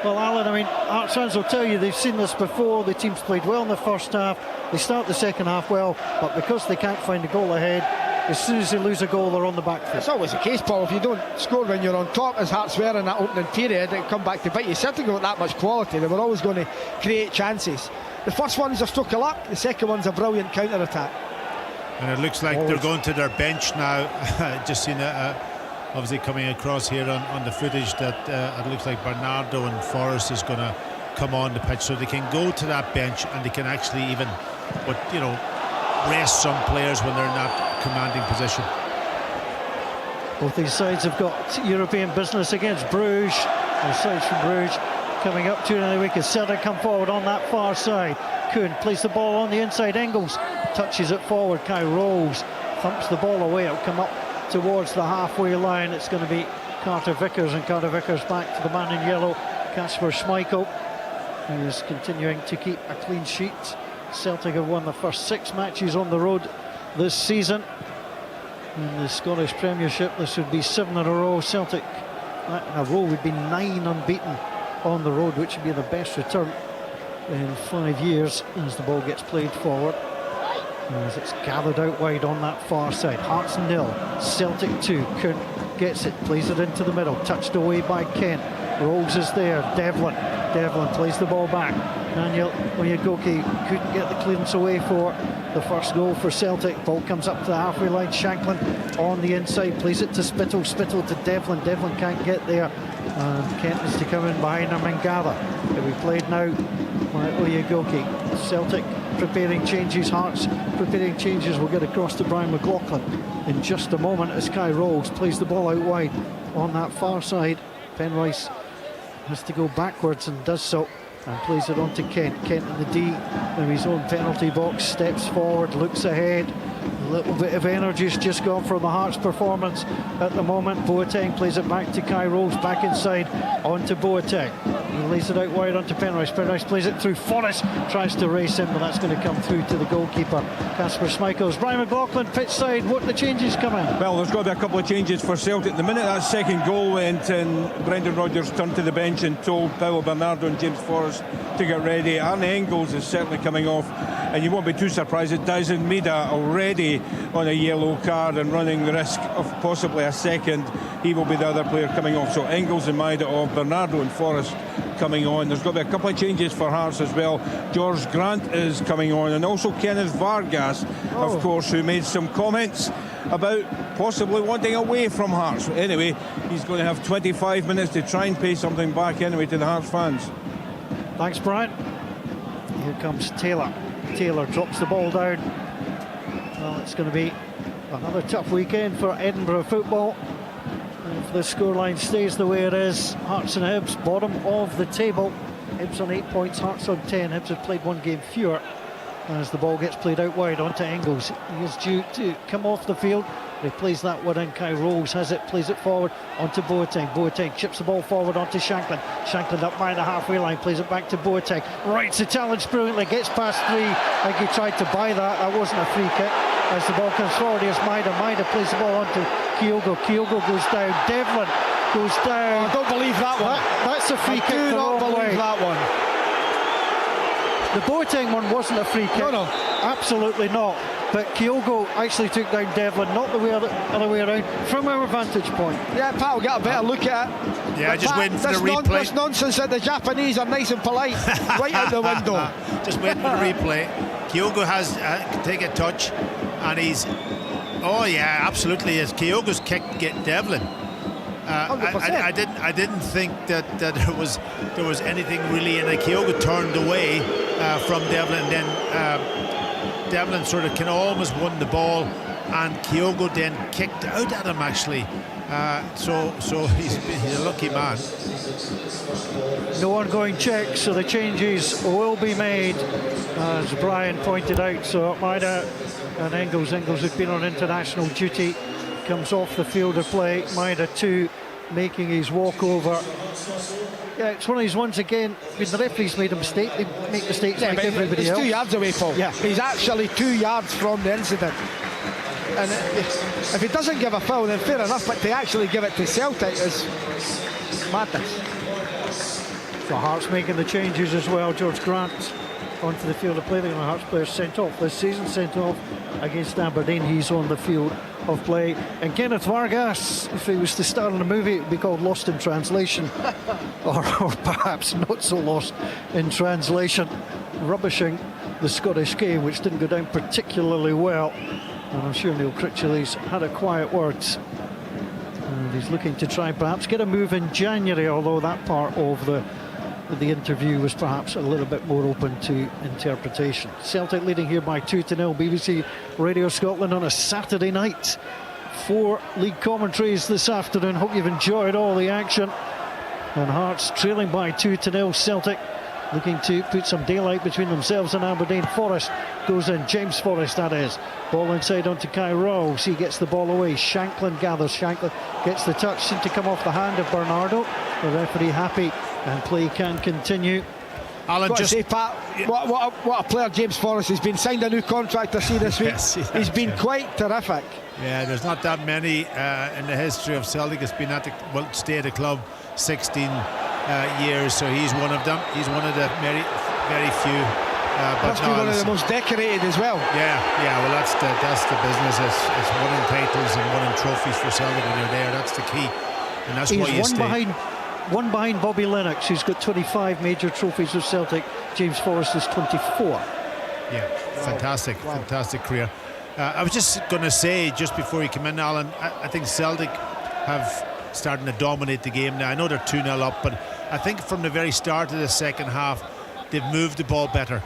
well, Alan, I mean, Hearts fans will tell you they've seen this before. The team's played well in the first half. They start the second half well, but because they can't find a goal ahead, as soon as they lose a goal, they're on the back foot. It's always the case, Paul. If you don't score when you're on top, as Hearts were in that opening period, it'll come back to bite you. Celtic got that much quality. They were always going to create chances. The first one's a stroke of luck. The second one's a brilliant counter-attack. And it looks like they're going to their bench now. Just seen obviously coming across here on the footage that it looks like Bernardo and Forrest is going to come on the pitch, so they can go to that bench and they can actually even, rest some players when they're in that commanding position. Both these sides have got European business against Bruges. The sides from Bruges coming up to another week as Celtic come forward on that far side. Kuhn plays the ball on the inside. Engels touches it forward. Kai rolls, thumps the ball away. It'll come up towards the halfway line. It's going to be Carter Vickers, and Carter Vickers back to the man in yellow, Kasper Schmeichel, who is continuing to keep a clean sheet. Celtic have won the first 6 matches on the road this season. In the Scottish Premiership, this would be 7 in a row. Celtic in a row would be 9 unbeaten on the road, which would be the best return in 5 years as the ball gets played forward. As it's gathered out wide on that far side. Hearts 0, Celtic 2. Coon gets it, plays it into the middle, touched away by Kent. Rolls is there, Devlin plays the ball back. Daniel Oyegoki couldn't get the clearance away for the first goal for Celtic. Ball comes up to the halfway line. Shanklin on the inside, plays it to Spittle to Devlin. Devlin can't get there, and Kent is to come in behind him and gather. It'll be played now by Oyegoki. Celtic preparing changes, Hearts preparing changes. We'll get across to Brian McLaughlin in just a moment as Kai Rolls plays the ball out wide on that far side. Penrice has to go backwards and does so, and plays it on to Kent. Kent in the D, in his own penalty box, steps forward, looks ahead. A little bit of energy's just gone from the Hearts performance at the moment. Boateng plays it back to Kai Rolls, back inside onto Boateng. He lays it out wide onto Penrice. Penrice plays it through. Forrest tries to race him, but that's going to come through to the goalkeeper, Kasper Schmeichels. Brian McLaughlin, pitch side, what are the changes coming? Well, there's got to be a couple of changes for Celtic. The minute that second goal went in, Brendan Rodgers turned to the bench and told Paulo Bernardo and James Forrest to get ready. Arne Engels is certainly coming off, and you won't be too surprised that Dyson Mida already on a yellow card and running the risk of possibly a second. He will be the other player coming off. So Engels and Mida off, Bernardo and Forrest coming on. There's got to be a couple of changes for Hearts as well. George Grant is coming on, and also Kenneth Vargas, of course, who made some comments about possibly wanting away from Hearts. Anyway, he's going to have 25 minutes to try and pay something back anyway to the Hearts fans. Thanks, Brian. Here comes Taylor. Taylor drops the ball down. Well, it's going to be another tough weekend for Edinburgh football. If the scoreline stays the way it is, Hearts and Hibs bottom of the table. Hibs on 8 points, Hearts on 10. Hibs have played one game fewer. As the ball gets played out wide onto Engels, he is due to come off the field. He plays that one in. Kai Rolls has it, plays it forward onto Boateng. Boateng chips the ball forward onto Shanklin. Shanklin up by the halfway line, plays it back to Boateng. Rights the challenge brilliantly, gets past 3. I think he tried to buy that. That wasn't a free kick. As the ball comes forward, here's Maida. Maida plays the ball onto Kyogo. Kyogo goes down. Devlin goes down. I don't believe that one. That's a free kick. I do not believe that one. The Boateng one wasn't a free kick. No. Absolutely not. But Kyogo actually took down Devlin, not the other way around, from our vantage point. Yeah, Pat will get a better look at it. Yeah, just waiting for the replay. This nonsense that the Japanese are nice and polite, right out the window. Just waiting for the replay. Kyogo has take a touch, and he's... Oh yeah, absolutely. As Kyogo's kick get Devlin. I didn't think that there was anything really, and Kyogo turned away from Devlin, and then Devlin sort of almost won the ball, and Kyogo then kicked out at him actually. So he's a lucky man. No ongoing check, so the changes will be made, as Brian pointed out. So Maida and Engels have been on international duty, comes off the field of play. Maida too, making his walkover. Yeah, it's one of these ones again, when the referees made a mistake, they make mistakes like everybody else. He's 2 yards away, Paul. Yeah. He's actually 2 yards from the incident. And if he doesn't give a foul, then fair enough, but to actually give it to Celtic is madness. So Hearts making the changes as well. George Grant onto the field of play. The Hearts player sent off this season, sent off against Aberdeen. He's on the field of play. And Kenneth Vargas, if he was to star in a movie, it would be called Lost in Translation. or perhaps not so lost in translation. Rubbishing the Scottish game, which didn't go down particularly well. And I'm sure Neil Critchley's had a quiet word. And he's looking to try and perhaps get a move in January, although that part of the interview was perhaps a little bit more open to interpretation. Celtic leading here by 2-0. BBC Radio Scotland on a Saturday night. 4 league commentaries this afternoon. Hope you've enjoyed all the action. And Hearts trailing by 2-0. Celtic looking to put some daylight between themselves and Aberdeen. Forrest goes in, James Forrest that is. Ball inside onto Kai Rolls. He gets the ball away. Shanklin gathers. Shanklin gets the touch. Seemed to come off the hand of Bernardo. The referee happy, and play can continue. Alan, got just to say, Pat, what a player James Forrest has been. Signed a new contract, I see this week. Yes, he's been quite terrific. Yeah, there's not that many in the history of Celtic. It's been stay at the club 16 years, so he's one of them. He's one of the very, very few. Must be one of the most decorated as well. Yeah. Well, that's the business. It's winning titles and winning trophies for Celtic when you're there. That's the key, and that's why you stay. One behind Bobby Lennox, who's got 25 major trophies with Celtic. James Forrest is 24. Yeah, fantastic career. I was just going to say, just before you come in, Alan, I think Celtic have started to dominate the game now. I know they're 2-0 up, but I think from the very start of the second half, they've moved the ball better.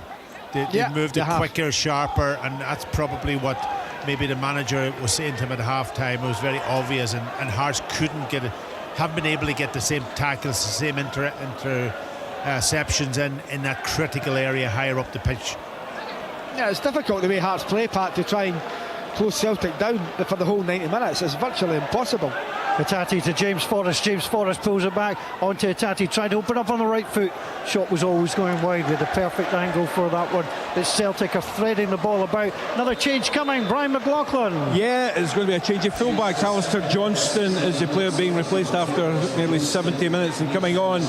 They've moved it quicker, sharper, and that's probably what maybe the manager was saying to him at half-time. It was very obvious, and Hearts haven't been able to get the same tackles, the same interceptions in that critical area higher up the pitch. Yeah, it's difficult the way Hearts play, Pat, to try and close Celtic down for the whole 90 minutes. It's virtually impossible. Hatate to James Forrest. James Forrest pulls it back onto Hatate. Tried to open up on the right foot. Shot was always going wide with the perfect angle for that one. But Celtic are threading the ball about. Another change coming. Brian McLaughlin. Yeah, it's going to be a change of fullbacks. Alistair Johnston is the player being replaced after nearly 70 minutes. And coming on,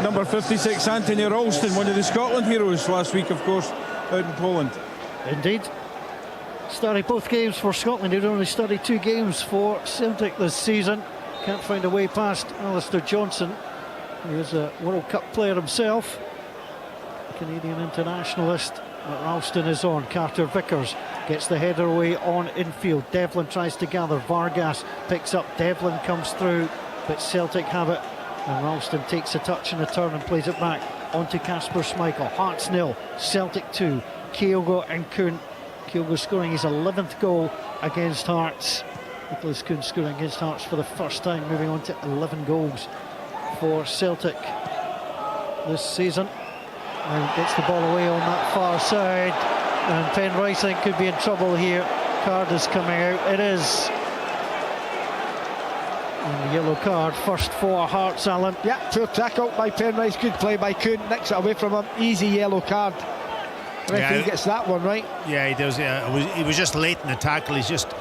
number 56, Anthony Ralston, one of the Scotland heroes last week, of course, out in Poland. Indeed. Started both games for Scotland. He'd only started 2 games for Celtic this season. Can't find a way past Alistair Johnson. He was a World Cup player himself, Canadian internationalist. But Ralston is on. Carter Vickers gets the header away on infield. Devlin tries to gather. Vargas picks up. Devlin comes through, but Celtic have it. And Ralston takes a touch and a turn and plays it back onto Kasper Schmeichel. Hearts 0, Celtic 2. Kyogo and Kuhn. Kyogo scoring his 11th goal against Hearts. Nicholas Kuhn scoring against Hearts for the first time, moving on to 11 goals for Celtic this season. Now gets the ball away on that far side, and Penrice, I think, could be in trouble here. Card is coming out. It is. And the yellow card first for Hearts, Alan. Yeah, poor tackle by Penrice. Good play by Kuhn. Nicks it away from him. Easy yellow card. Referee gets that one right. Yeah, he does. Yeah, he was just late in the tackle. He's just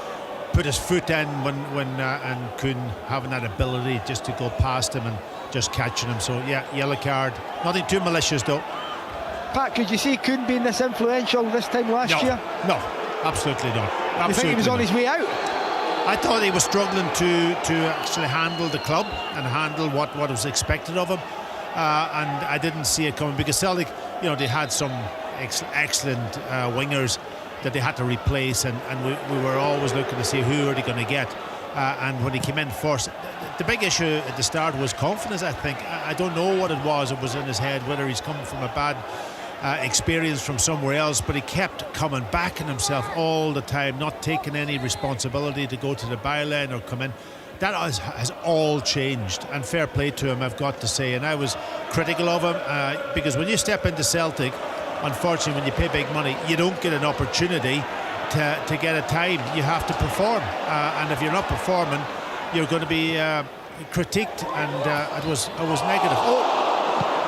put his foot in and Kuhn having that ability just to go past him and just catching him. So yeah, yellow card. Nothing too malicious though. Pat, could you see Kuhn being this influential this time last year? No, absolutely not. Absolutely you think he was on his way out? I thought he was struggling to actually handle the club and handle what was expected of him, and I didn't see it coming because Celtic, they had some excellent wingers that they had to replace, and we were always looking to see who are they going to get. And when he came in first, the big issue at the start was confidence, I think. I don't know what it was in his head, whether he's coming from a bad experience from somewhere else, but he kept coming back on himself all the time, not taking any responsibility to go to the byline or come in. That has all changed, and fair play to him, I've got to say. And I was critical of him because when you step into Celtic, unfortunately, when you pay big money, you don't get an opportunity to get a time. You have to perform, and if you're not performing, you're going to be critiqued, and I was negative.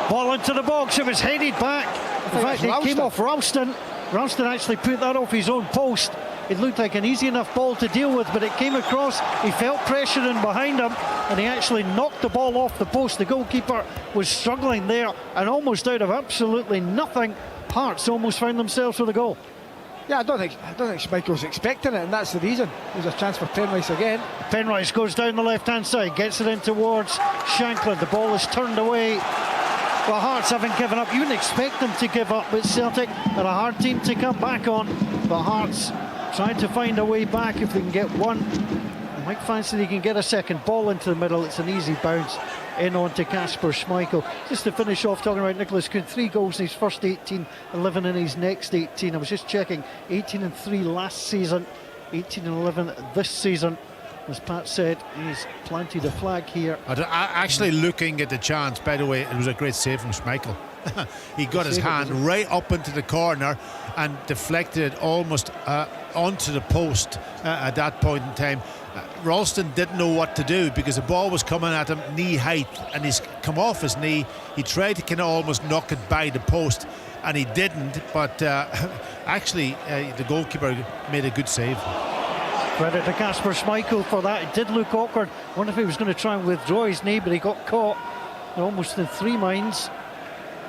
Ball into the box. It was headed back. In fact, it came off Ralston. Ralston actually put that off his own post. It looked like an easy enough ball to deal with, but it came across. He felt pressure in behind him, and he actually knocked the ball off the post. The goalkeeper was struggling there, and almost out of absolutely nothing, Hearts almost found themselves with a goal. Yeah, I don't think Schmeichel's expecting it, and that's the reason. There's a chance for Penrice again. Penrice goes down the left-hand side, gets it in towards Shankland. The ball is turned away. Well, Hearts haven't given up. You wouldn't expect them to give up, but Celtic are a hard team to come back on. But Hearts trying to find a way back if they can get one. Mike fancy they can get a second. Ball into the middle. It's an easy bounce in onto Kasper Schmeichel. Just to finish off talking about Nicholas Kuhn, 3 goals in his first 18, 11 in his next 18. I was just checking, 18 and 3 last season, 18 and 11 this season. As Pat said, he's planted a flag here. Actually, looking at the chance, by the way, it was a great save from Schmeichel. He got his hand right up into the corner and deflected it almost onto the post at that point in time. Ralston didn't know what to do because the ball was coming at him knee height and he's come off his knee. He tried to kind of almost knock it by the post and he didn't, but actually the goalkeeper made a good save. Credit to Kasper Schmeichel for that. It did look awkward. Wonder if he was going to try and withdraw his knee, but he got caught almost in three minds.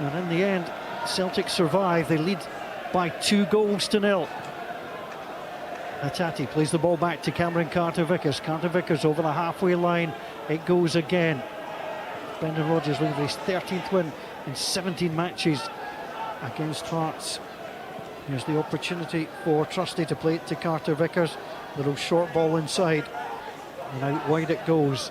And in the end, Celtic survive. They lead by 2-0. Hatate plays the ball back to Cameron Carter-Vickers. Carter-Vickers over the halfway line. It goes again. Brendan Rodgers looking for his 13th win in 17 matches against Hearts. Here's the opportunity for Trusty to play it to Carter-Vickers. Little short ball inside. And out wide it goes.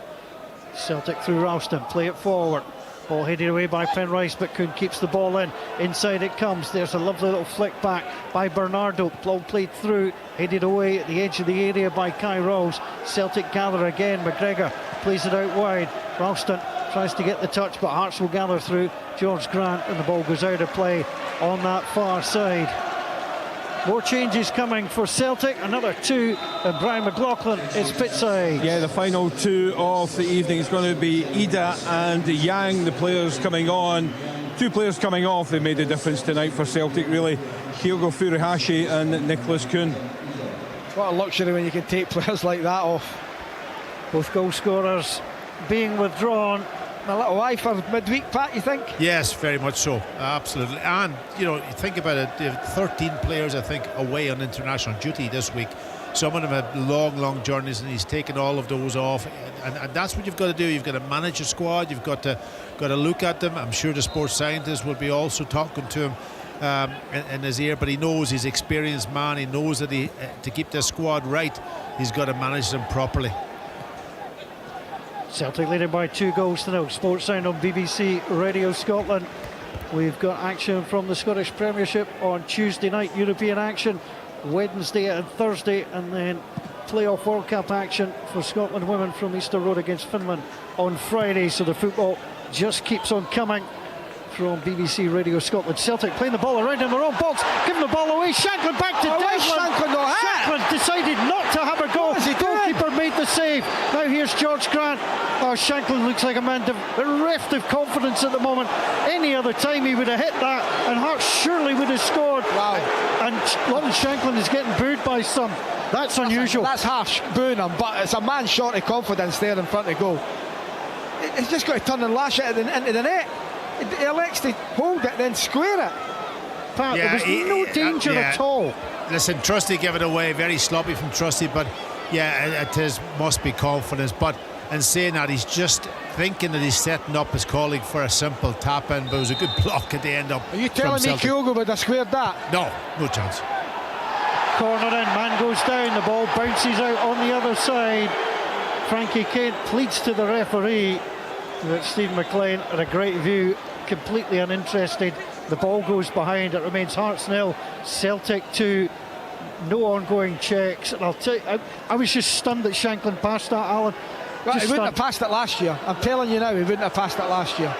Celtic through Ralston. Play it forward. Ball headed away by Penrice, but Kuhn keeps the ball in. Inside it comes. There's a lovely little flick back by Bernardo. Ball played through, headed away at the edge of the area by Kai Rolls. Celtic gather again. McGregor plays it out wide. Ralston tries to get the touch, but Hearts will gather through George Grant, and the ball goes out of play on that far side. More changes coming for Celtic. Another two, and Brian McLaughlin is pitside. Yeah, the final two of the evening is going to be Ida and Yang, the players coming on. Two players coming off, they made a difference tonight for Celtic, really. Kyogo Furuhashi and Nicholas Kuhn. What a luxury when you can take players like that off. Both goal scorers being withdrawn. A little eye for midweek, Pat, you think? Yes, very much so, absolutely. And you know, you think about it, they have 13 players I think away on international duty this week. Some of them have long journeys, and he's taken all of those off, and that's what you've got to do. You've got to manage your squad, you've got to look at them. I'm sure the sports scientist will be also talking to him in his ear, but he knows he's an experienced man. He knows that to keep the squad right, he's got to manage them properly. Celtic leading by 2-0. Sports Sound on BBC Radio Scotland. We've got action from the Scottish Premiership on Tuesday night, European action Wednesday and Thursday, and then playoff World Cup action for Scotland women from Easter Road against Finland on Friday. So the football just keeps on coming from BBC Radio Scotland. Celtic playing the ball around in their own box, giving the ball away. Shanklin back to Devlin. Shanklin decided not to have a goal. The goalkeeper made the save. Now here's George Grant. Oh, Shanklin looks like a man bereft of confidence at the moment. Any other time he would have hit that, and Hearts surely would have scored. Wow. And Lawton Shanklin is getting booed by some. That's unusual. That's harsh, booing him, but it's a man short of confidence there in front of goal. He's just got to turn and lash it into the net. He elects to hold it, then square it. Pat, there was no danger at all. Listen, Trusty gave it away, very sloppy from Trusty, but yeah, it must be confidence. But in saying that, he's just thinking that he's setting up his colleague for a simple tap in, but it was a good block at the end up. Are you telling me Kyogo would have squared that? No chance. Corner in, man goes down, the ball bounces out on the other side. Frankie Kent pleads to the referee, but Stephen McLean at a great view, completely uninterested. The ball goes behind, it remains Hearts 0, Celtic 2. No ongoing checks, and I'll tell you, I was just stunned that Shanklin passed that, Alan. Well, he wouldn't have passed it last year. I'm telling you now, he wouldn't have passed it last year.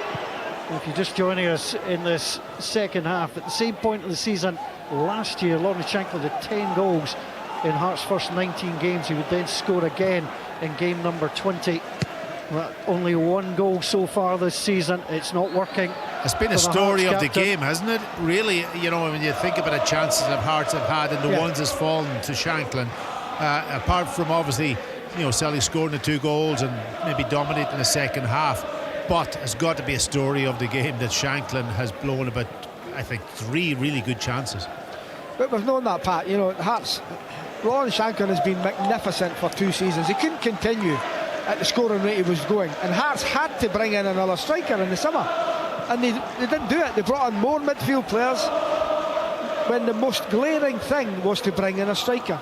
If you're just joining us in this second half, at the same point of the season last year, Lawrence Shanklin had 10 goals in Hearts' first 19 games. He would then score again in game number 20. Well, only one goal so far this season. It's not working. It's been a story of the game, hasn't it? Really, you know, when you think about the chances that Hearts have had and the ones that's fallen to Shanklin, apart from obviously, you know, Celtic scoring the 2 goals and maybe dominating the second half, but it's got to be a story of the game that Shanklin has blown about, I think, 3 really good chances. But we've known that, Pat. You know, Hearts, Lawrence Shanklin has been magnificent for 2 seasons. He couldn't continue at the scoring rate he was going, and Hearts had to bring in another striker in the summer, and they didn't do it. They brought in more midfield players when the most glaring thing was to bring in a striker.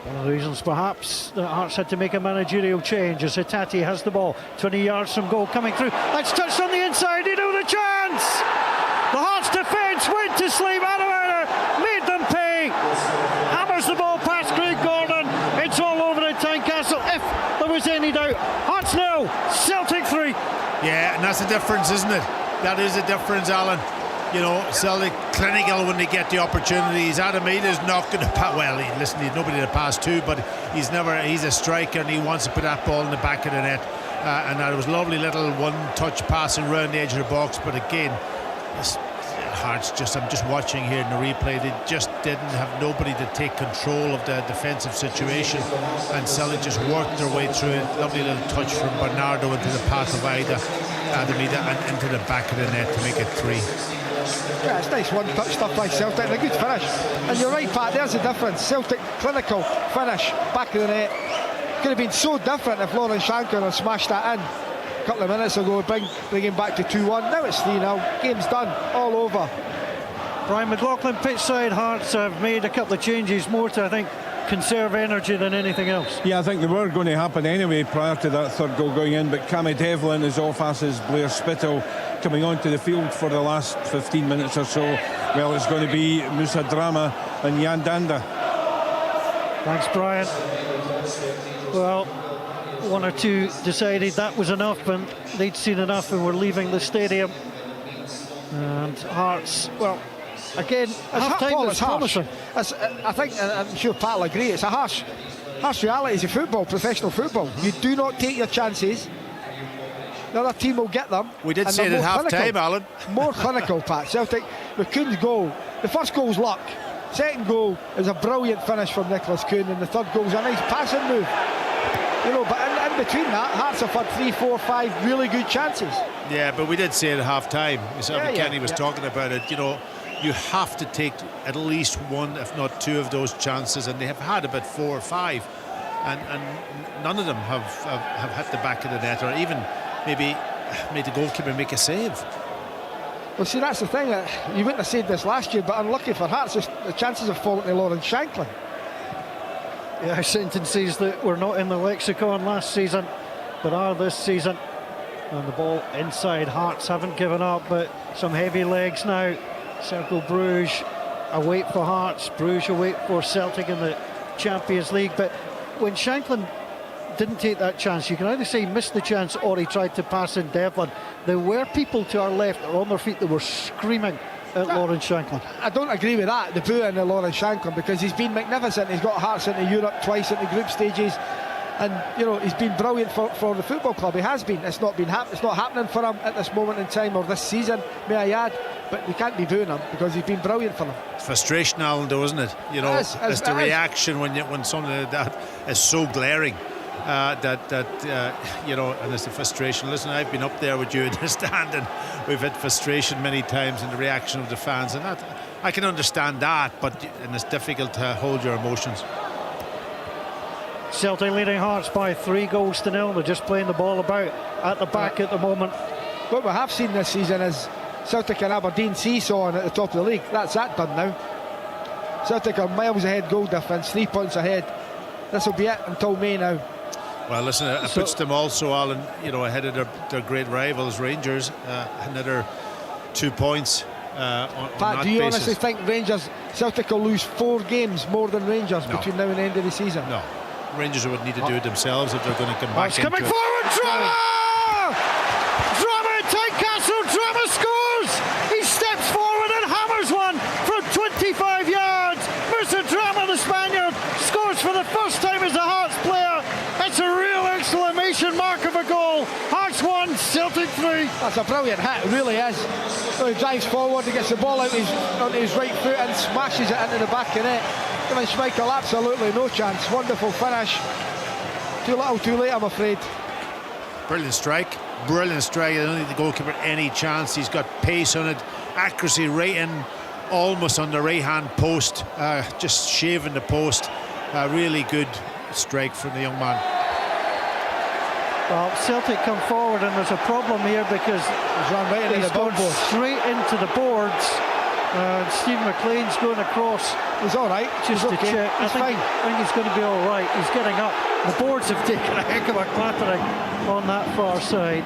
One of the reasons perhaps that Hearts had to make a managerial change as Hatate has the ball 20 yards from goal, coming through. That's touched on the inside, he knew the chance. The Hearts defence went to sleep. Anna made them pay. Hammers the ball past Craig Gordon. It's all over at Tynecastle, if there was any doubt. Hearts 0, Celtic 3. Yeah, and that's the difference, isn't it? That is the difference, Alan. You know, Celtic clinical when they get the opportunities. Adamida's not going to pass. Well, listen, he's nobody to pass to, but he's a striker and he wants to put that ball in the back of the net. And that was a lovely little one-touch passing around the edge of the box. But again, Hearts I'm just watching here in the replay. They just didn't have nobody to take control of the defensive situation, and Celtic just worked their way through it. Lovely little touch from Bernardo into the path of Adamida and into the back of the net to make it 3. Yeah, it's nice one-touch stuff by Celtic and a good finish. And you're right, Pat, there's the difference. Celtic clinical finish, back of the net. Could have been so different if Lauren Shankland had smashed that in a couple of minutes ago, bring him back to 2-1. Now it's 3-0. Game's done, all over. Brian McLaughlin, pitch side. Hearts have made a couple of changes, more to, I think, conserve energy than anything else. Yeah, I think they were going to happen anyway prior to that third goal going in, but Cammy Devlin is off, as is Blair Spittle, coming onto the field for the last 15 minutes or so. Well, it's going to be Musa Drama and Jan Danda. Thanks, Brian. Well, one or two decided that was enough and they'd seen enough and were leaving the stadium. And Hearts, well, again, half-time was promising. I think, and I'm sure Pat will agree, it's a harsh reality of football, professional football. You do not take your chances. The other team will get them. We did say it at half-time, Alan. More clinical, Pat. Celtic, McCoon's goal, the first goal's luck. Second goal is a brilliant finish from Nicholas Kuhn, and the third goal's a nice passing move. You know, but in between that, Hearts have had 3, 4, 5 really good chances. Yeah, but we did say it at half-time. Kenny was talking about it. You know, you have to take at least one, if not two, of those chances, and they have had about 4 or 5, and none of them have hit the back of the net, or even maybe made the goalkeeper make a save. Well, see, that's the thing. You wouldn't have said this last year, but unlucky for Hearts, the chances have fallen to Lauren Shankland. Yeah, sentences that were not in the lexicon last season, but are this season. And the ball inside. Hearts haven't given up, but some heavy legs now. Cercle Bruges await for Hearts. Bruges await for Celtic in the Champions League. But when Shankland didn't take that chance, you can either say he missed the chance or he tried to pass in Devlin. There were people to our left that were on their feet that were screaming at Lauren Shankland. I don't agree with that, the booing at Lauren Shankland, because he's been magnificent. He's got Hearts into Europe twice in the group stages, and you know, he's been brilliant for the football club. He has been. It's not happening for him at this moment in time, or this season, may I add, but you can't be booing him because he's been brilliant for them. It's frustration, Alan, though, isn't it? You know, it's the reaction when something like that is so glaring. You know, and it's the frustration. Listen, I've been up there with you in the stand, and we've had frustration many times in the reaction of the fans, and that I can understand that, and it's difficult to hold your emotions. Celtic leading Hearts by 3-0. They're just playing the ball about at the back at the moment. What we have seen this season is Celtic and Aberdeen seesawing at the top of the league. That's that done now. Celtic are miles ahead goal difference, 3 points ahead. This will be it until May now. Well, listen, it puts them also, Alan, you know, ahead of their great rivals, Rangers, another 2 points on Pat, that do you basis. honestly think Celtic will lose 4 games more than Rangers between now and the end of the season? No. Rangers would need to do it themselves if they're going to come back into coming it. forward, Drama! Drama at Tynecastle, Drama scores! He steps forward and hammers one from 25 yards. Musa Drama, the Spaniard, scores for the first time as a Hearts player. It's a real exclamation mark of a goal. Hearts 1, Celtic 3. That's a brilliant hit, it really is. So he drives forward, he gets the ball out onto his right foot and smashes it into the back of the net. Giving Schmeichel absolutely no chance. Wonderful finish. Too little, too late, I'm afraid. Brilliant strike. Brilliant strike. I don't think the goalkeeper any chance. He's got pace on it, accuracy right in, almost on the right-hand post, just shaving the post. Really good strike from the young man. Well, Celtic come forward and there's a problem here because he's gone straight into the boards. Steve McLean's going across. He's all right. Just to check. I think he's going to be all right. He's getting up. The boards have taken a heck of a clattering on that far side,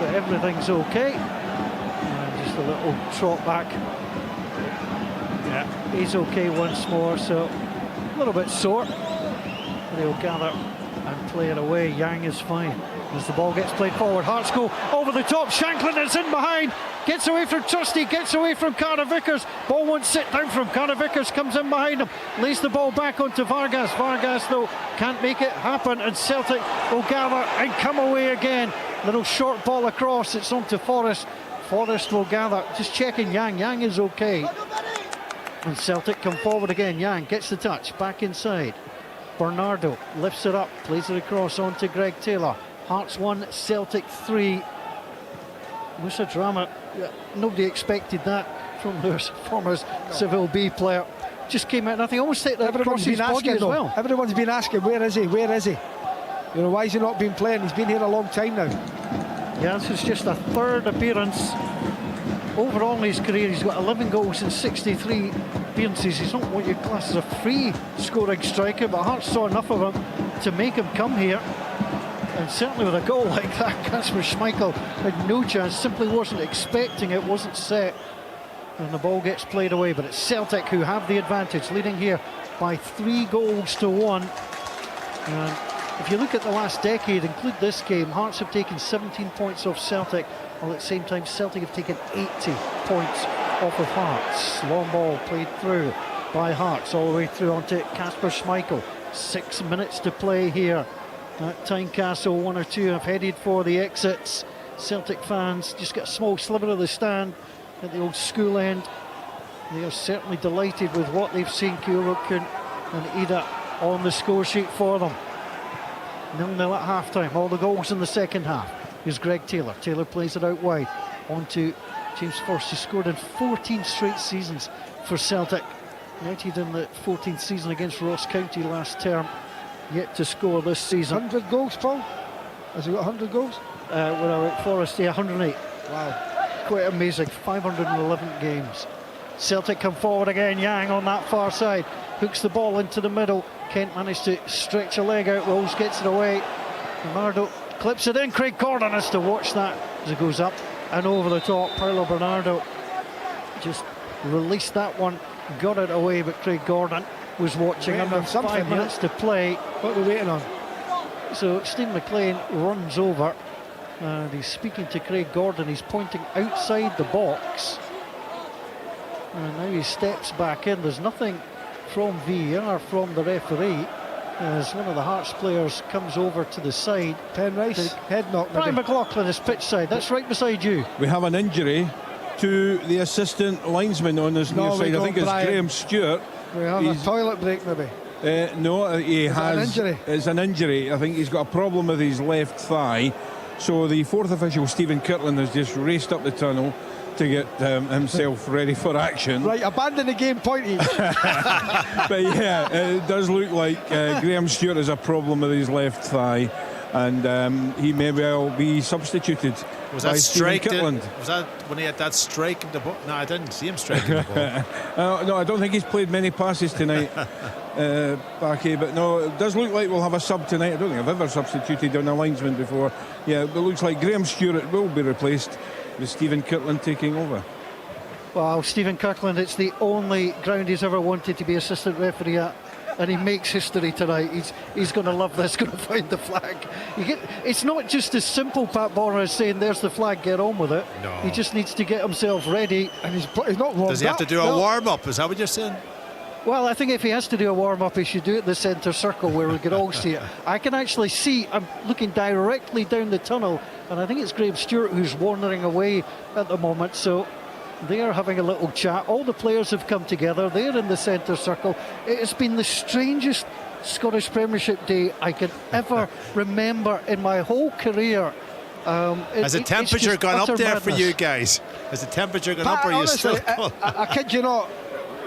but everything's okay. And just a little trot back. Yeah, he's okay once more. So a little bit sore. They'll gather and play it away. Yang is fine as the ball gets played forward. Hearts go over the top. Shanklin is in behind, gets away from Trusty, gets away from Carter Vickers. Ball won't sit down from Carter Vickers, comes in behind him, lays the ball back onto Vargas. Vargas though can't make it happen, and Celtic will gather and come away again. Little short ball across, it's on to Forrest. Forrest will gather, just checking Yang. Yang is okay. And Celtic come forward again. Yang gets the touch, back inside. Bernardo lifts it up, plays it across onto Greg Taylor. Hearts 1, Celtic 3. Musa Drama, nobody expected that from their former Seville B player. Just came out, and I think almost hit that across his body as well. Everyone's been asking, where is he? Where is he? You know, why has he not been playing? He's been here a long time now. Yeah, this is just a third appearance. Overall in his career, he's got 11 goals in 63 appearances. He's not what you class as a free scoring striker, but Hearts saw enough of him to make him come here. And certainly with a goal like that, Kasper Schmeichel had no chance, simply wasn't expecting it, wasn't set. And the ball gets played away, but it's Celtic who have the advantage, leading here by 3-1. And if you look at the last decade, include this game, Hearts have taken 17 points off Celtic, while at the same time Celtic have taken 80 points off of Hearts. Long ball played through by Hearts, all the way through onto Kasper Schmeichel. 6 minutes to play here at Tynecastle. 1 or 2 have headed for the exits. Celtic fans just get a small sliver of the stand at the old school end. They are certainly delighted with what they've seen. Kyorukin and Ida on the score sheet for them. 0-0 at half-time. All the goals in the second half. Here's Greg Taylor. Taylor plays it out wide onto James Forrest, who scored in 14 straight seasons for Celtic. United in the 14th season against Ross County last term. Yet to score this season. 100 goals, Paul? Has he got 100 goals? Without Forrest, yeah, 108. Wow. Quite amazing. 511 games. Celtic come forward again. Yang on that far side. Hooks the ball into the middle. Kent managed to stretch a leg out. Rose gets it away. Bernardo clips it in. Craig Gordon has to watch that as it goes up and over the top. Paolo Bernardo just released that one, got it away, but Craig Gordon was watching. Under 5 minutes to play. What are we waiting on? So Steve McLean runs over and he's speaking to Craig Gordon. He's pointing outside the box, and now he steps back in. There's nothing from VAR from the referee as one of the Hearts players comes over to the side. Penrice, head knock. Brian McLaughlin is pitch side. That's right beside you. We have an injury to the assistant linesman on his near side. I think it's Graham Stewart. We have a toilet break maybe. No, he has. An injury? It's an injury. I think he's got a problem with his left thigh. So the fourth official, Stephen Kirtland, has just raced up the tunnel to get himself ready for action. Right, abandon the game, Pointy. But yeah, it does look like Graham Stewart has a problem with his left thigh, and he may well be substituted. Was that strike? Was that when he had that strike in the ball? No, I didn't see him striking the ball. No, I don't think he's played many passes tonight, Backy. But no, it does look like we'll have a sub tonight. I don't think I've ever substituted on a linesman before. Yeah, it looks like Graham Stewart will be replaced with Stephen Kirtland taking over. Well, Stephen Kirtland, it's the only ground he's ever wanted to be assistant referee at, and he makes history tonight. He's going to love this, going to find the flag. It's not just as simple, Pat Bonner, as saying there's the flag, get on with it. No. He just needs to get himself ready, and he's not warmed up. Does he have to do a warm-up? Is that what you're saying? Well, I think if he has to do a warm-up, he should do it in the centre circle where we can all see it. I can actually see, I'm looking directly down the tunnel, and I think it's Graham Stewart who's wandering away at the moment. So they are having a little chat. All the players have come together. They're in the centre circle. It has been the strangest Scottish Premiership day I can ever remember in my whole career. Has the temperature gone up there for you guys? Has the temperature gone up, or are you still cold? I kid you not.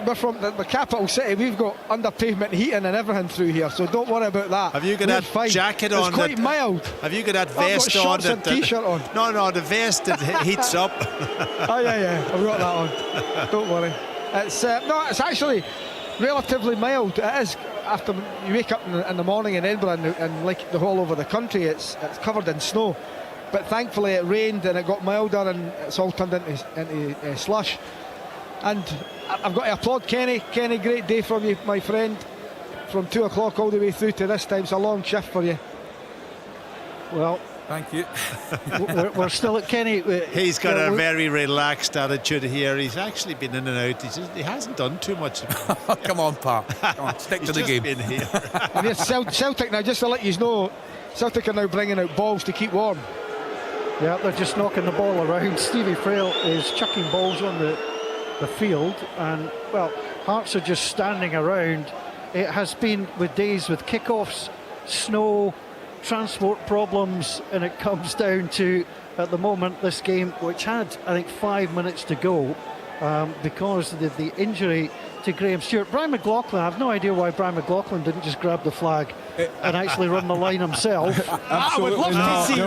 We're from the capital city. We've got under pavement heating and everything through here, so don't worry about that. Have you got that jacket on? It's quite mild. Have you got that vest I've got on? shorts and t-shirt on. No, the vest that heats up. Oh yeah, I've got that on. Don't worry. It's it's actually relatively mild. It is after you wake up in the morning in Edinburgh and like the whole over the country, it's covered in snow. But thankfully it rained and it got milder and it's all turned into slush. And I've got to applaud Kenny. Kenny, great day from you, my friend. From 2 o'clock all the way through to this time. It's a long shift for you. Well, thank you. we're still at Kenny. He's got a very relaxed attitude here. He's actually been in and out. He hasn't done too much. Come on, Pat. Come on, stick to the game. Been here. And here's Celtic now, just to let you know, Celtic are now bringing out balls to keep warm. Yeah, they're just knocking the ball around. Stevie Frail is chucking balls on the field, and well, Hearts are just standing around. It has been with days with kickoffs, snow, transport problems, and it comes down to, at the moment, this game, which had, I think, 5 minutes to go because of the injury to Graham Stewart. Brian McLaughlin, I have no idea why Brian McLaughlin didn't just grab the flag and actually run the line himself. I would love to see.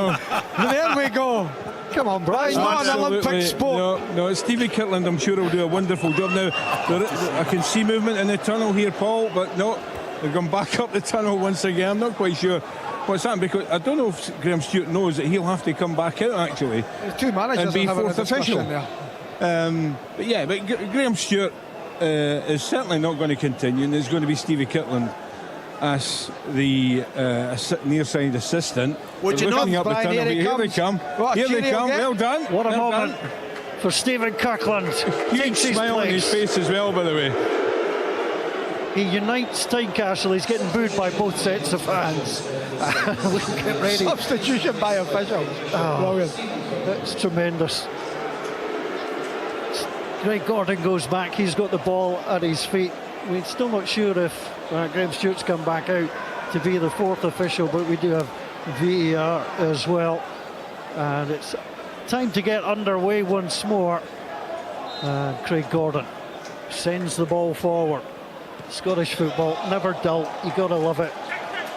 There we go. Come on, Brian. It's not an Olympic sport. No, Stevie Kirtland, I'm sure, will do a wonderful job. Now, I can see movement in the tunnel here, Paul, but no, they've gone back up the tunnel once again. I'm not quite sure what's happened, because I don't know if Graham Stewart knows that he'll have to come back out, actually. There's two managers and be fourth official there. But Graham Stewart is certainly not going to continue, and there's going to be Stevie Kirtland as the near-side assistant. Would you not, Brian, here they come. Here they come. Well done. What a moment for Stephen Kirkland. Huge smile on his face as well, by the way. He unites Tynecastle. He's getting booed by both sets of fans. Get ready. Substitution by officials. Brilliant. That's tremendous. Greg Gordon goes back. He's got the ball at his feet. We're still not sure if Graham Stewart's come back out to be the fourth official, but we do have VAR as well. And it's time to get underway once more. Craig Gordon sends the ball forward. Scottish football, never dull. You got to love it.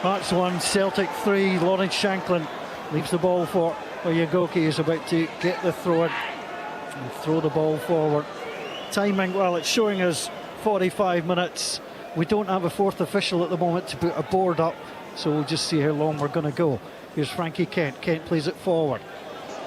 Hearts 1, Celtic 3. Lawrence Shanklin leaves the ball for Yagoki. Is about to get the throw in and throw the ball forward. Timing, well, it's showing us 45 minutes. We don't have a fourth official at the moment to put a board up, so we'll just see how long we're going to go. Here's Frankie Kent. Kent plays it forward.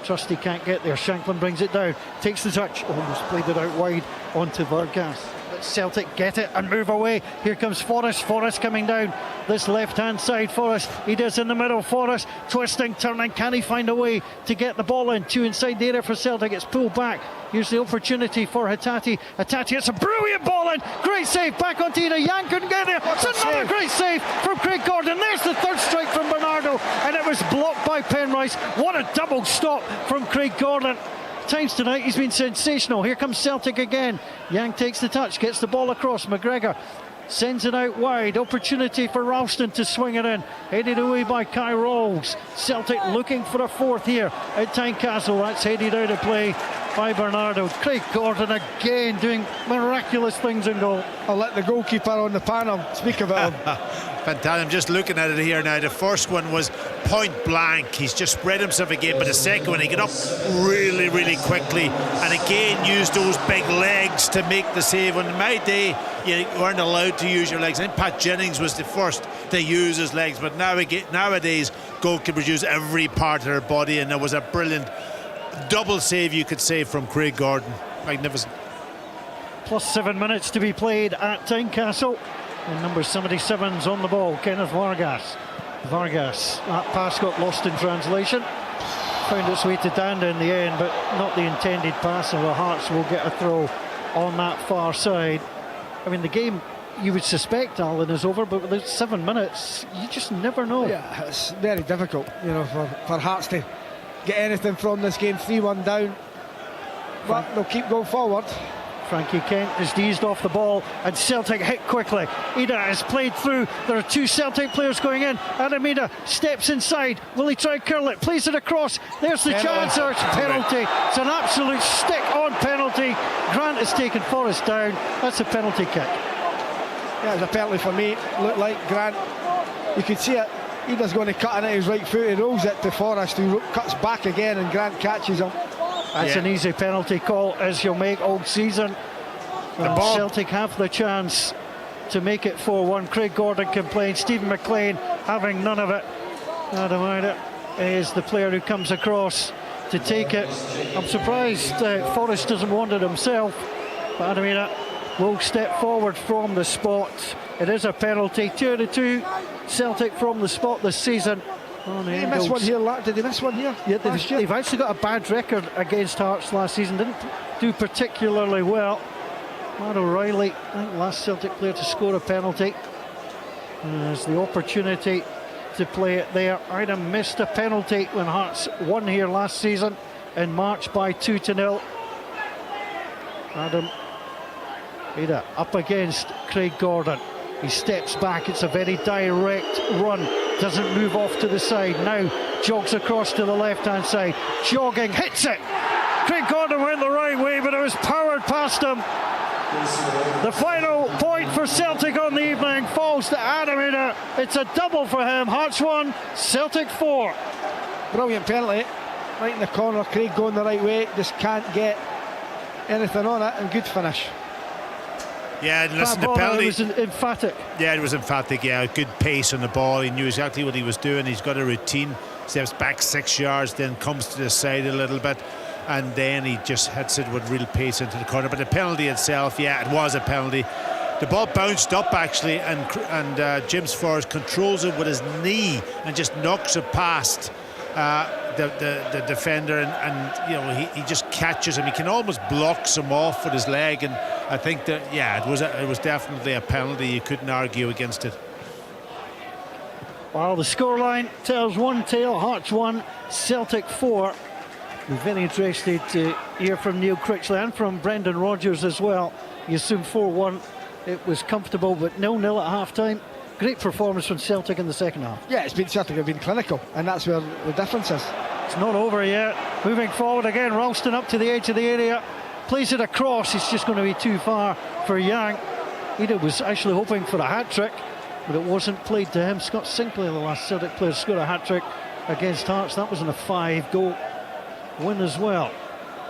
Trusty can't get there. Shanklin brings it down. Takes the touch. Almost played it out wide onto Vargas. Let Celtic get it and move away. Here comes Forrest. Forrest coming down this left-hand side. Forrest, he does in the middle. Forrest twisting, turning. Can he find a way to get the ball in? Two inside the area for Celtic. It's pulled back. Here's the opportunity for Hattati. Hattati, it's a brilliant ball in. Great save. Back on Tina. Yang couldn't get there. It's another great save from Craig Gordon. There's the third strike from Bernardo. And it was blocked by Penrice. What a double stop from Craig Gordon. Times tonight he's been sensational. Here comes Celtic again. Yang takes the touch, gets the ball across. McGregor sends it out wide. Opportunity for Ralston to swing it in. Headed away by Kai Rolls. Celtic looking for a fourth here at Tynecastle. That's headed out of play by Bernardo. Craig Gordon again doing miraculous things in goal. I'll let the goalkeeper on the panel speak about him. Fantastic. I'm just looking at it here now. The first one was point blank. He's just spread himself again, but the second one, he got up really, really quickly and again used those big legs to make the save. On my day, you weren't allowed to use your legs. I think Pat Jennings was the first to use his legs, but nowadays goalkeepers use every part of their body, and there was a brilliant double save, you could say, from Craig Gordon. Magnificent. Plus 7 minutes to be played at Tynecastle. And number 77's on the ball, Kenneth Vargas. Vargas, that pass got lost in translation. Found its way to Danda in the end, but not the intended pass, and the Hearts will get a throw on that far side. I mean, the game, you would suspect, Alan, is over, but with 7 minutes, you just never know. Yeah, it's very difficult, you know, for Hearts to get anything from this game. 3-1 down, but they'll keep going forward. Frankie Kent is eased off the ball, and Celtic hit quickly. Ida has played through. There are two Celtic players going in. Adam Ida steps inside. Will he try and curl it? Plays it across. There's the chance. There's penalty. It's an absolute stick-on penalty. Grant has taken Forrest down. That's a penalty kick. Yeah, it's a penalty for me. Looked like Grant. You could see it. Ida's going to cut it at his right foot. He rolls it to Forrest, who cuts back again, and Grant catches him. That's an easy penalty call, as you'll make all season. Celtic have the chance to make it 4-1. Craig Gordon complains. Stephen McLean having none of it. Adam Ida is the player who comes across to take it. I'm surprised Forrest doesn't want it himself, but Adam Ida will step forward from the spot. It is a penalty. 2-2 Celtic from the spot this season. He missed one here. Did he miss one here? Yeah, they've actually got a bad record against Hearts last season. Didn't do particularly well. Matt O'Reilly, I think last Celtic player to score a penalty. There's the opportunity to play it there. Ida missed a penalty when Hearts won here last season in March by 2-0. Adam Ida up against Craig Gordon. He steps back. It's a very direct run. Doesn't move off to the side. Now jogs across to the left-hand side. Jogging, hits it. Craig Gordon went the right way, but it was powered past him. The final point for Celtic on the evening falls to Adam Ida. It's a double for him. Hearts 1, Celtic 4. Brilliant penalty. Right in the corner. Craig going the right way. Just can't get anything on it, and good finish. Yeah, and listen, the penalty was emphatic. Yeah, it was emphatic. Yeah, good pace on the ball. He knew exactly what he was doing. He's got a routine. Steps back 6 yards, then comes to the side a little bit, and then he just hits it with real pace into the corner. But the penalty itself, yeah, it was a penalty. The ball bounced up actually, and James Forrest controls it with his knee and just knocks it past the defender, and you know, he just catches him. He can almost blocks him off with his leg, and I think that, yeah, it was definitely a penalty. You couldn't argue against it. Well, the scoreline tells one tale. Hearts 1, Celtic 4. We're very interested to hear from Neil Critchley and from Brendan Rodgers as well. You assume 4-1. It was comfortable, but 0-0 at half-time. Great performance from Celtic in the second half. Yeah, Celtic have been clinical, and that's where the difference is. It's not over yet. Moving forward again, Ralston up to the edge of the area. Plays it across. It's just going to be too far for Yang. Ida was actually hoping for a hat-trick, but it wasn't played to him. Scott Sinclair, the last Celtic player, scored a hat-trick against Hearts. That was in a 5-goal win as well.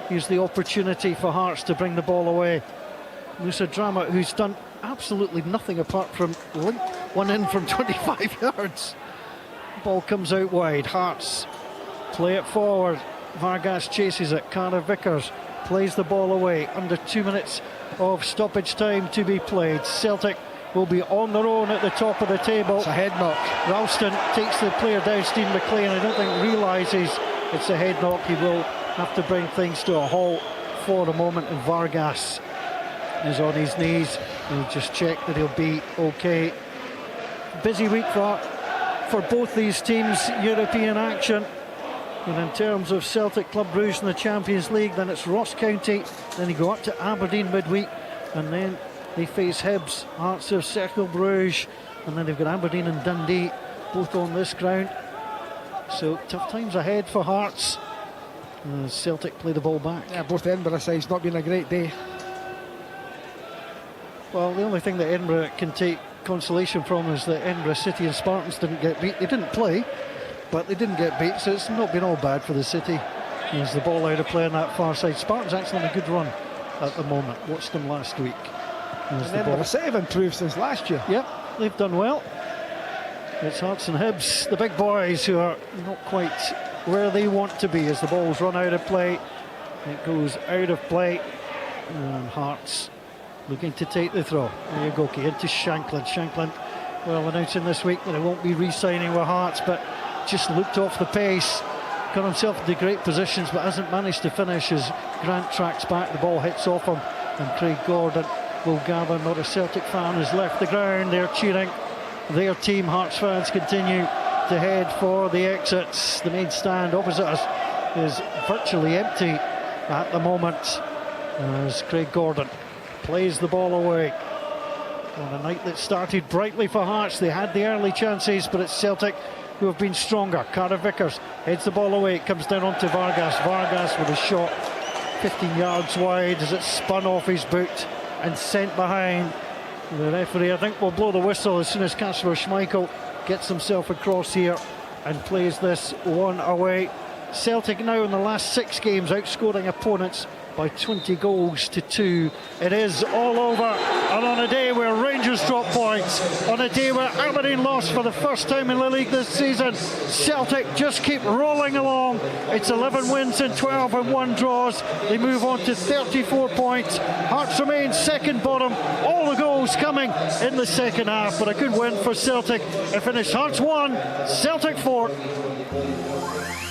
Here's the opportunity for Hearts to bring the ball away. Musa Drama, who's done absolutely nothing apart from link one in from 25 yards. Ball comes out wide. Hearts play it forward. Vargas chases it. Carter Vickers plays the ball away. Under 2 minutes of stoppage time to be played. Celtic will be on their own at the top of the table. It's a head knock. Ralston takes the player down. Stephen McLean, I don't think, realises it's a head knock. He will have to bring things to a halt for a moment, and Vargas is on his knees. He'll just check that he'll be okay. Busy week for both these teams. European action, and in terms of Celtic, Club Brugge in the Champions League, then it's Ross County, then you go up to Aberdeen midweek, and then they face Hibs. Hearts of Cercle Bruges, and then they've got Aberdeen and Dundee, both on this ground. So tough times ahead for Hearts. Celtic play the ball back. Yeah, both Edinburgh sides not been a great day. Well, the only thing that Edinburgh can take consolation from is that Edinburgh City and Spartans didn't get beat. They didn't play, but they didn't get beat, so it's not been all bad for the City. There's the ball out of play on that far side. Spartans actually on a good run at the moment. Watched them last week. And Edinburgh City have improved since last year. Yep, they've done well. It's Hearts and Hibs, the big boys, who are not quite where they want to be as the ball's run out of play. It goes out of play, and Hearts looking to take the throw. There you go, into Shankland. Shankland, well, announcing this week that he won't be re-signing with Hearts, but just looked off the pace, got himself into great positions, but hasn't managed to finish as Grant tracks back. The ball hits off him, and Craig Gordon will gather. Not a Celtic fan has left the ground. They're cheering their team. Hearts fans continue to head for the exits. The main stand opposite us is virtually empty at the moment as Craig Gordon plays the ball away. On a night that started brightly for Hearts, they had the early chances, but it's Celtic who have been stronger. Carter Vickers heads the ball away. It comes down onto Vargas. Vargas with a shot 15 yards wide as it's spun off his boot and sent behind. The referee, I think, will blow the whistle as soon as Kasper Schmeichel gets himself across here and plays this one away. Celtic now in the last 6 games outscoring opponents by 20 goals to 2. It is all over, and on a day where Rangers drop points, on a day where Aberdeen lost for the first time in the league this season, Celtic just keep rolling along. It's 11 wins and 12 and 1 draws. They move on to 34 points. Hearts remain second bottom. All the goals coming in the second half, but a good win for Celtic. It finished Hearts 1, Celtic 4.